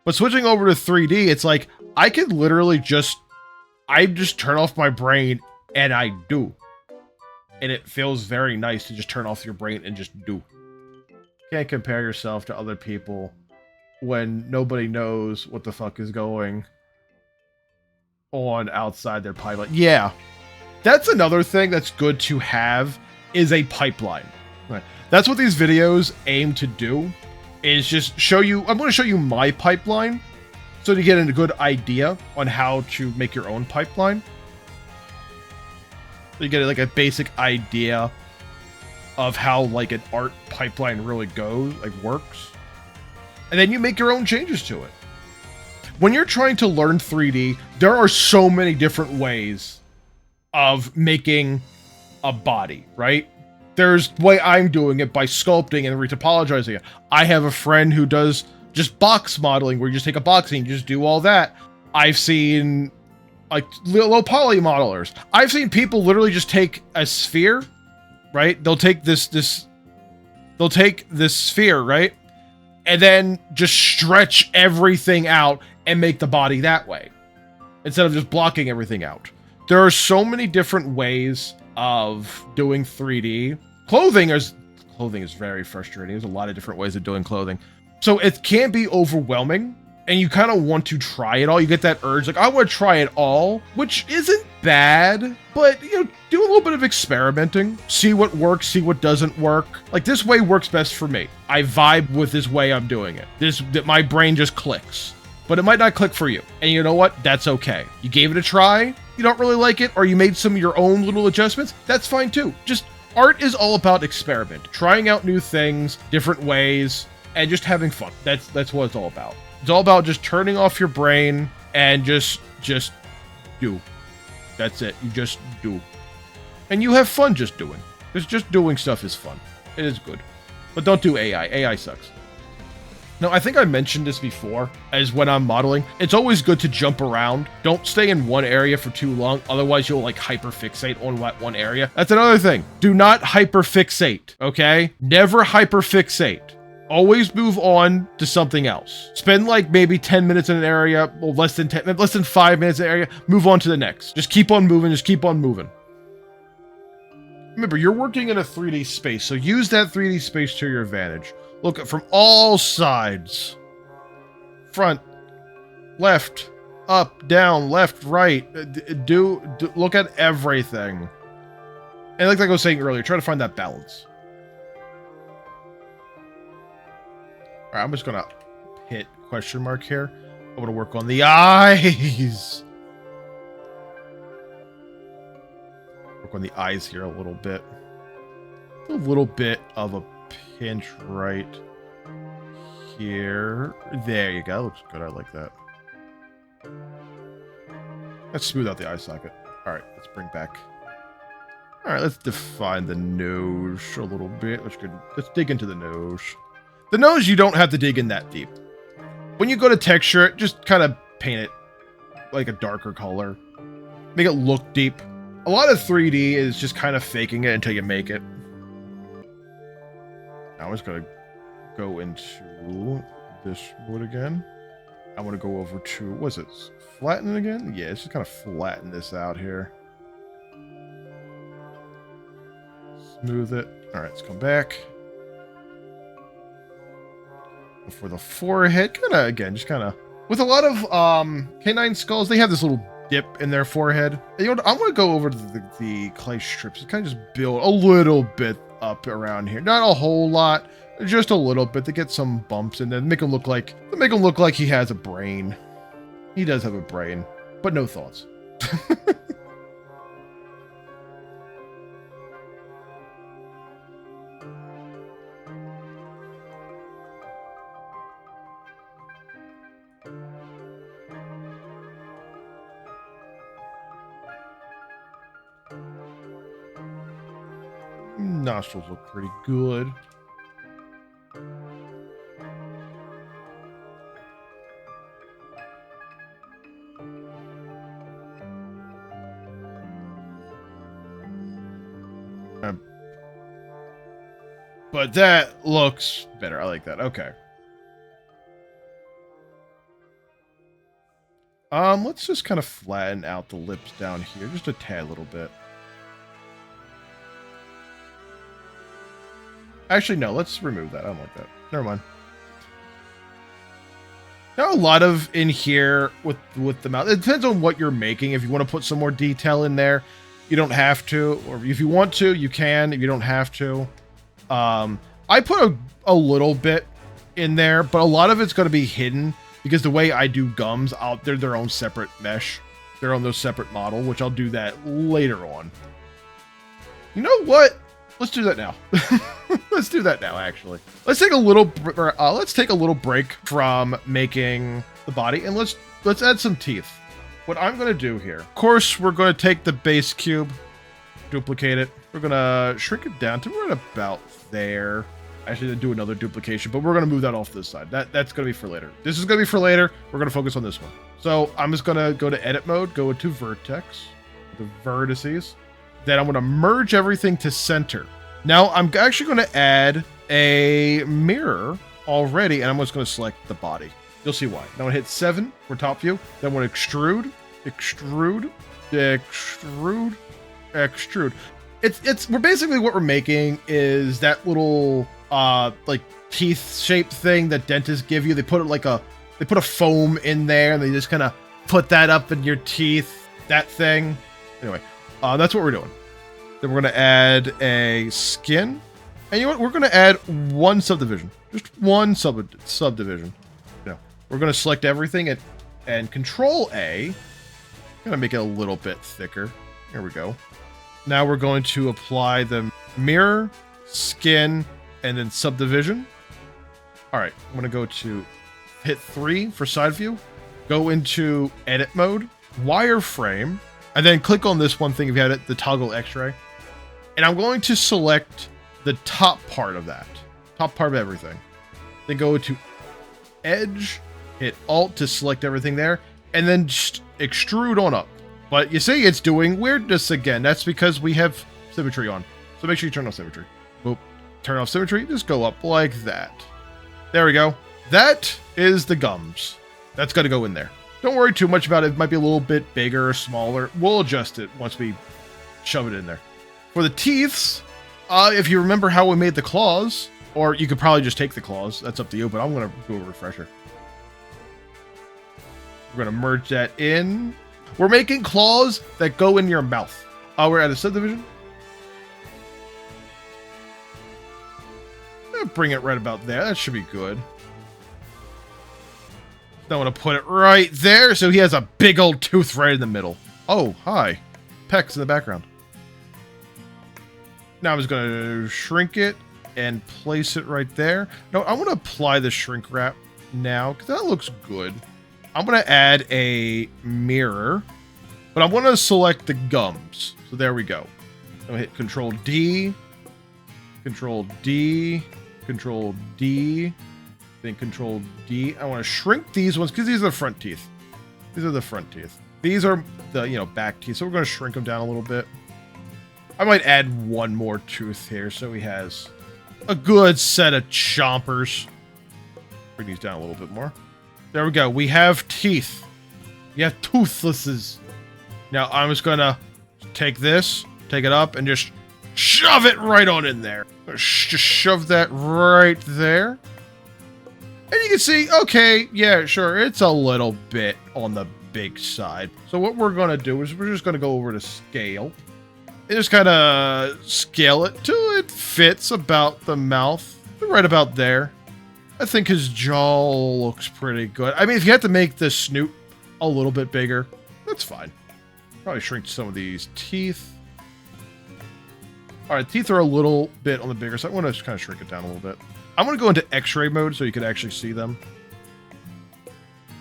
But switching over to 3D, it's like, I could literally I just turn off my brain, and I do. And it feels very nice to just turn off your brain and just do. Can't compare yourself to other people when nobody knows what the fuck is going on outside their pipeline. Yeah, that's another thing that's good to have, is a pipeline. Right. That's what these videos aim to do, is just show you, I'm going to show you my pipeline, so to get a good idea on how to make your own pipeline. So you get like a basic idea of how like an art pipeline really goes, like works. And then you make your own changes to it. When you're trying to learn 3D, there are so many different ways of making a body, right? There's the way I'm doing it by sculpting and retopologizing it. I have a friend who does just box modeling, where you just take a box and you just do all that. I've seen like low poly modelers. I've seen people literally just take a sphere, right? They'll take this sphere, right? And then just stretch everything out and make the body that way, instead of just blocking everything out. There are so many different ways of doing 3D. Clothing is very frustrating. There's a lot of different ways of doing clothing. So it can be overwhelming, and you kind of want to try it all. You get that urge, like, I want to try it all, which isn't bad, but, you know, do a little bit of experimenting. See what works, see what doesn't work. Like, this way works best for me. I vibe with this way I'm doing it. That my brain just clicks. But it might not click for you. And you know what? That's okay. You gave it a try, you don't really like it, or you made some of your own little adjustments, that's fine too. Just, art is all about experiment. Trying out new things, different ways, and just having fun. That's what it's all about. It's all about just turning off your brain and just do. That's it. You just do. And you have fun just doing. Because just doing stuff is fun. It is good. But don't do AI. AI sucks. Now, I think I mentioned this before, as when I'm modeling, it's always good to jump around. Don't stay in one area for too long, otherwise you'll like hyperfixate on one area. That's another thing. Do not hyperfixate, okay? Never hyperfixate. Always move on to something else. Spend like maybe 10 minutes in an area, or less than 5 minutes in an area, move on to the next. Just keep on moving, just keep on moving. Remember, you're working in a 3D space, so use that 3D space to your advantage. Look at from all sides. Front, left, up, down, left, right. Look at everything. And like I was saying earlier, try to find that balance. All right, I'm just gonna hit question mark here. I'm gonna work on the eyes. Work on the eyes here a little bit. A little bit of a pinch right here. There you go. Looks good. I like that. Let's smooth out the eye socket. All right, let's bring back. All right, let's define the nose a little bit. Let's dig into the nose. The nose, you don't have to dig in that deep. When you go to texture it, just kind of paint it like a darker color. Make it look deep. A lot of 3D is just kind of faking it until you make it. Now I'm just going to go into this mode again. I want to go over to, what's it? Flatten again? Yeah, it's just kind of flatten this out here. Smooth it. All right, let's come back. For the forehead, just kind of, with a lot of canine skulls, they have this little dip in their forehead. You know what, I'm going to go over to the clay strips and kind of just build a little bit up around here. Not a whole lot, just a little bit to get some bumps and then make him look like he has a brain. He does have a brain, but no thoughts. Nostrils look pretty good. But that looks better. I like that. Okay. Let's just kind of flatten out the lips down here, just a tad little bit. Actually, no, let's remove that. I don't like that. Never mind. Now, a lot of in here with the mouth. It depends on what you're making. If you want to put some more detail in there, you don't have to. Or if you want to, you can. If you don't have to. I put a little bit in there, but a lot of it's going to be hidden because the way I do gums, they're their own separate mesh. They're on those separate model, which I'll do that later on. You know what? Let's do that now. Let's do that now, actually. Let's take a little break from making the body, and let's add some teeth. What I'm going to do here, of course, we're going to take the base cube, duplicate it. We're going to shrink it down to right about there. Actually, do another duplication, but we're going to move that off this side. That's going to be for later. This is going to be for later. We're going to focus on this one. So I'm just going to go to edit mode, go into vertex, the vertices. Then I'm going to merge everything to center. Now I'm actually going to add a mirror already, and I'm just going to select the body. You'll see why. Now I'm going to hit 7 for top view. Then I'm going to extrude, extrude, extrude, extrude. We're basically what we're making is that little like teeth shaped thing that dentists give you. They put a foam in there, and they just kind of put that up in your teeth. That thing. Anyway. That's what we're doing. Then we're going to add a skin. And you know what? We're going to add one subdivision. Just one subdivision. We're going to select everything and Control A. Going to make it a little bit thicker. Here we go. Now we're going to apply the mirror, skin, and then subdivision. All right. I'm going to go to hit 3 for side view. Go into edit mode, wireframe. And then click on this one thing if you had it, the toggle X-ray. And I'm going to select the top part of that. Top part of everything. Then go to edge, hit Alt to select everything there, and then just extrude on up. But you see it's doing weirdness again. That's because we have symmetry on. So make sure you turn off symmetry. Boop. Turn off symmetry, just go up like that. There we go. That is the gums. That's got to go in there. Don't worry too much about it. It might be a little bit bigger or smaller. We'll adjust it once we shove it in there. For the teeth, if you remember how we made the claws, or you could probably just take the claws. That's up to you, but I'm going to do a refresher. We're going to merge that in. We're making claws that go in your mouth. We're at a subdivision. Bring it right about there. That should be good. I want to put it right there, so he has a big old tooth right in the middle. Oh, hi. Peck's in the background. Now I'm just going to shrink it and place it right there. No, I want to apply the shrink wrap now, because that looks good. I'm going to add a mirror, but I want to select the gums. So there we go. I'm going to hit Control D, Control D, Control D, then Control D. I want to shrink these ones because these are the front teeth. These are the front teeth. These are the, back teeth. So we're going to shrink them down a little bit. I might add one more tooth here so he has a good set of chompers. Bring these down a little bit more. There we go. We have teeth. We have toothlesses. Now I'm just going to take this, take it up, and just shove it right on in there. Just shove that right there. And you can see, okay, yeah, sure, it's a little bit on the big side. So what we're going to do is we're just going to go over to scale. And just kind of scale it till it fits about the mouth. Right about there. I think his jaw looks pretty good. I mean, if you had to make the snoot a little bit bigger, that's fine. Probably shrink some of these teeth. All right, teeth are a little bit on the bigger side. I want to just kind of shrink it down a little bit. I'm going to go into X-ray mode so you can actually see them.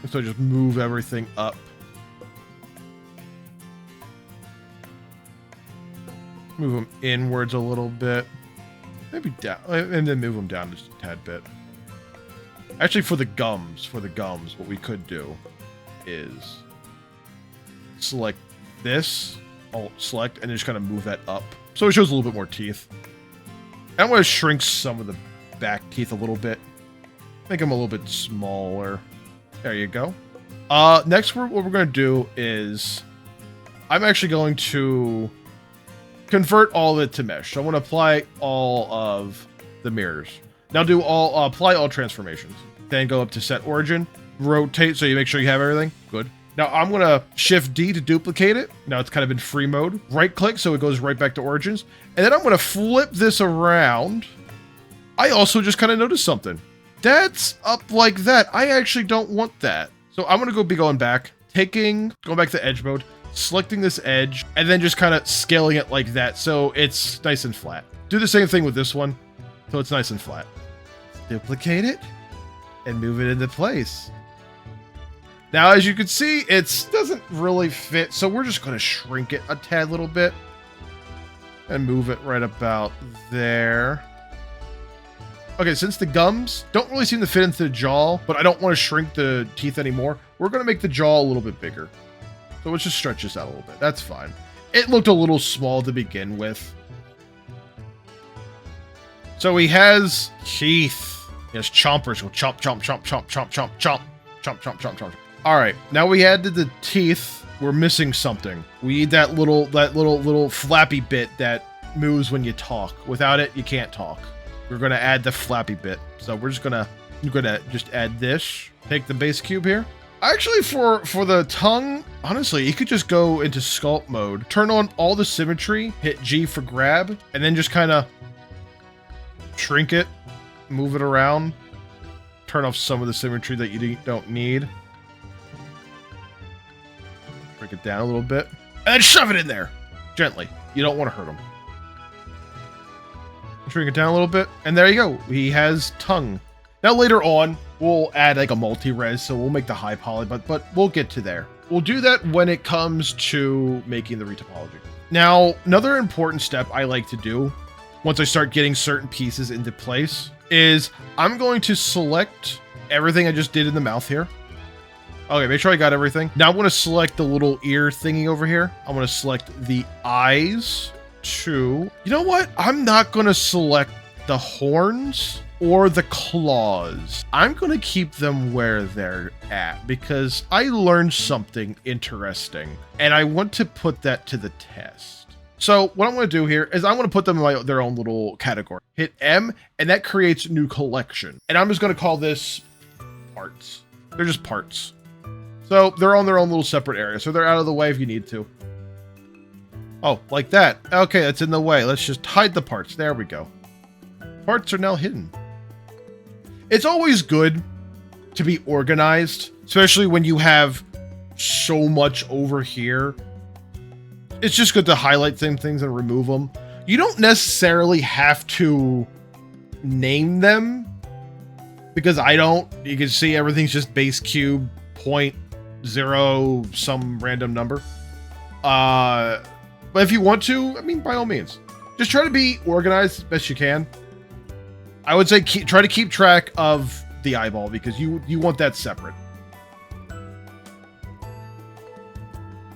And so just move everything up. Move them inwards a little bit. Maybe down. And then move them down just a tad bit. Actually, for the gums, what we could do is select this, Alt select, and just kind of move that up. So it shows a little bit more teeth. I'm going to shrink some of the back teeth a little bit. Make them a little bit smaller. There you go. Next, what we're going to do is I'm actually going to convert all of it to mesh. So I want to apply all of the mirrors. Now apply all transformations. Then go up to set origin, rotate so you make sure you have everything. Good. Now I'm going to shift D to duplicate it. Now it's kind of in free mode. Right click so it goes right back to origins. And then I'm going to flip this around. I also just kind of noticed something. That's up like that. I actually don't want that. So I'm going to be going back, going back to edge mode, selecting this edge, and then just kind of scaling it like that so it's nice and flat. Do the same thing with this one so it's nice and flat. Duplicate it and move it into place. Now, as you can see, it doesn't really fit, so we're just going to shrink it a tad little bit and move it right about there. Okay, since the gums don't really seem to fit into the jaw, but I don't want to shrink the teeth anymore, we're going to make the jaw a little bit bigger. So let's just stretch this out a little bit. That's fine. It looked a little small to begin with. So he has teeth. He has chompers. Go chomp, chomp, chomp, chomp, chomp, chomp, chomp, chomp, chomp, chomp, chomp. All right, now we added the teeth. We're missing something. We need that little flappy bit that moves when you talk. Without it, you can't talk. We're gonna add the flappy bit. So we're gonna just add this. Take the base cube here. Actually, for the tongue, honestly, you could just go into sculpt mode, turn on all the symmetry, hit G for grab, and then just kind of shrink it, move it around, turn off some of the symmetry that you don't need. Break it down a little bit, and then shove it in there, gently. You don't want to hurt him. Shrink it down a little bit, and there you go. He has tongue. Now later on, we'll add like a multi-res, so we'll make the high poly, but we'll get to there. We'll do that when it comes to making the retopology. Now, another important step I like to do once I start getting certain pieces into place is I'm going to select everything I just did in the mouth here. Okay, make sure I got everything. Now I'm going to select the little ear thingy over here. I'm going to select the eyes too. You know what? I'm not going to select the horns or the claws. I'm going to keep them where they're at because I learned something interesting and I want to put that to the test. So what I'm going to do here is I'm going to put them in their own little category. Hit M and that creates a new collection. And I'm just going to call this parts. They're just parts. So they're on their own little separate area. So they're out of the way if you need to. Oh, like that. Okay, that's in the way. Let's just hide the parts. There we go. Parts are now hidden. It's always good to be organized, especially when you have so much over here. It's just good to highlight things and remove them. You don't necessarily have to name them because I don't. You can see everything's just base cube 0.0 some random number. But if you want to, I mean, by all means, just try to be organized as best you can. I would say try to keep track of the eyeball because you want that separate.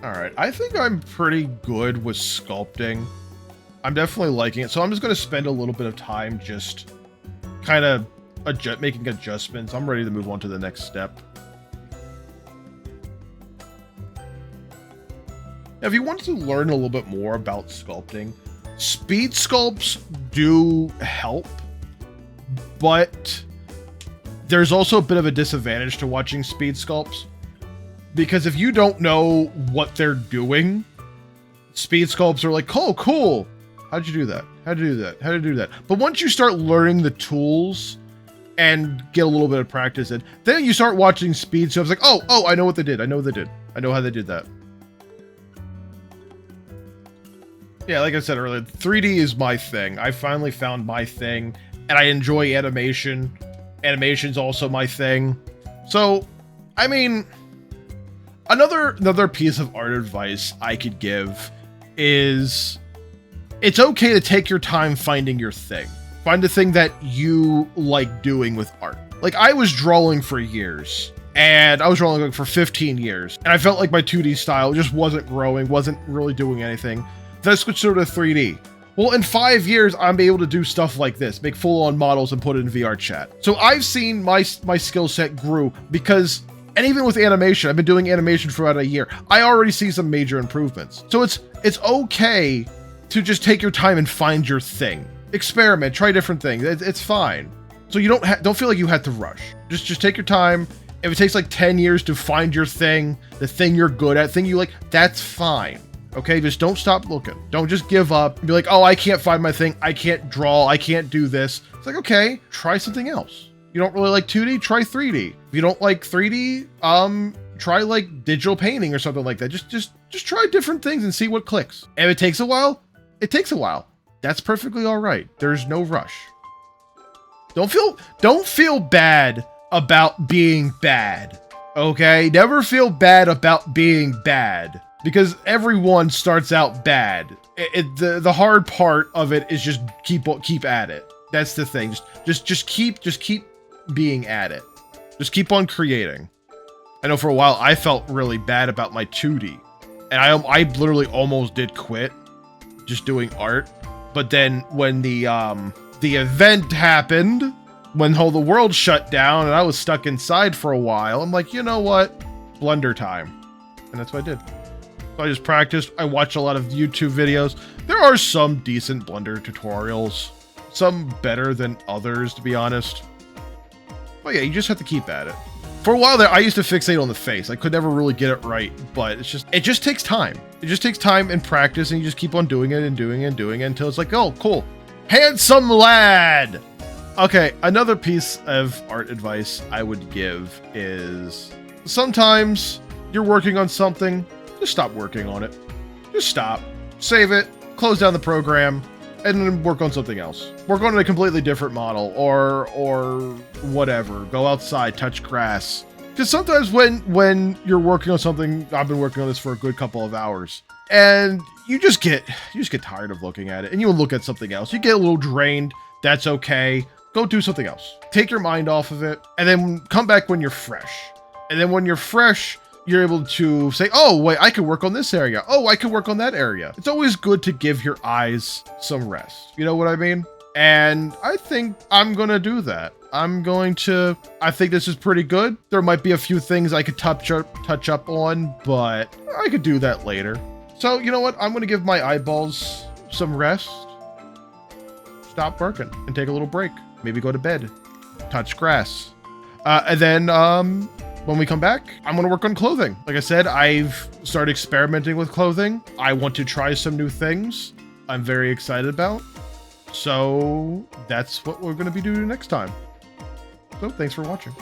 All right, I think I'm pretty good with sculpting. I'm definitely liking it, so I'm just going to spend a little bit of time just kind of making adjustments. I'm ready to move on to the next step. Now, if you want to learn a little bit more about sculpting, speed sculpts do help, but there's also a bit of a disadvantage to watching speed sculpts because if you don't know what they're doing, speed sculpts are like, oh, cool. How'd you do that? How'd you do that? How'd you do that? But once you start learning the tools and get a little bit of practice in, then you start watching speed sculpts like, oh, I know what they did. I know what they did. I know how they did that. Yeah, like I said earlier, 3D is my thing. I finally found my thing, and I enjoy animation. Animation's also my thing. So, I mean, another piece of art advice I could give is it's okay to take your time finding your thing. Find a thing that you like doing with art. Like, I was drawing for years, and I was drawing like for 15 years, and I felt like my 2D style just wasn't growing, wasn't really doing anything. Then I switched over to 3D. Well, in 5 years, I'm able to do stuff like this, make full-on models and put it in VR chat. So I've seen my skill set grew because, and even with animation, I've been doing animation for about a year. I already see some major improvements. So it's okay to just take your time and find your thing. Experiment, try different things. It's fine. So you don't feel like you have to rush. Just take your time. If it takes like 10 years to find your thing, the thing you're good at, thing you like, that's fine. Okay, just don't stop looking. Don't just give up and be like, oh, I can't find my thing. I can't draw. I can't do this. It's like, okay, try something else. You don't really like 2D? Try 3D. If you don't like 3D, try like digital painting or something like that. Just try different things and see what clicks. If it takes a while, it takes a while. That's perfectly all right. There's no rush. Don't feel bad about being bad. Okay? Never feel bad about being bad. Because everyone starts out bad. The hard part of it is just keep at it. That's the thing. Just keep being at it. Just keep on creating. I know for a while I felt really bad about my 2D, and I literally almost did quit just doing art. But then when the event happened, when the world shut down and I was stuck inside for a while, I'm like, you know what? Blender time, and that's what I did. So I just practiced. I watched a lot of YouTube videos. There are some decent Blender tutorials. Some better than others, to be honest. But yeah, you just have to keep at it. For a while there, I used to fixate on the face. I could never really get it right, but it just takes time. It just takes time and practice, and you just keep on doing it and doing it and doing it until it's like, oh, cool. Handsome lad! Okay, another piece of art advice I would give is sometimes you're working on something, just stop working on it. Just stop, save it, close down the program, and then work on something else. Work on a completely different model or whatever. Go outside, touch grass. Because sometimes when you're working on something, I've been working on this for a good couple of hours, and you just get tired of looking at it, and you look at something else. You get a little drained. That's okay. Go do something else. Take your mind off of it, and then come back when you're fresh. And then when you're fresh, you're able to say, oh, wait, I could work on this area. Oh, I could work on that area. It's always good to give your eyes some rest. You know what I mean? And I think I'm going to do that. I think this is pretty good. There might be a few things I could touch up on, but I could do that later. So, you know what? I'm going to give my eyeballs some rest. Stop working and take a little break. Maybe go to bed. Touch grass. And then, when we come back, I'm going to work on clothing. Like I said, I've started experimenting with clothing. I want to try some new things I'm very excited about. So that's what we're going to be doing next time. So thanks for watching.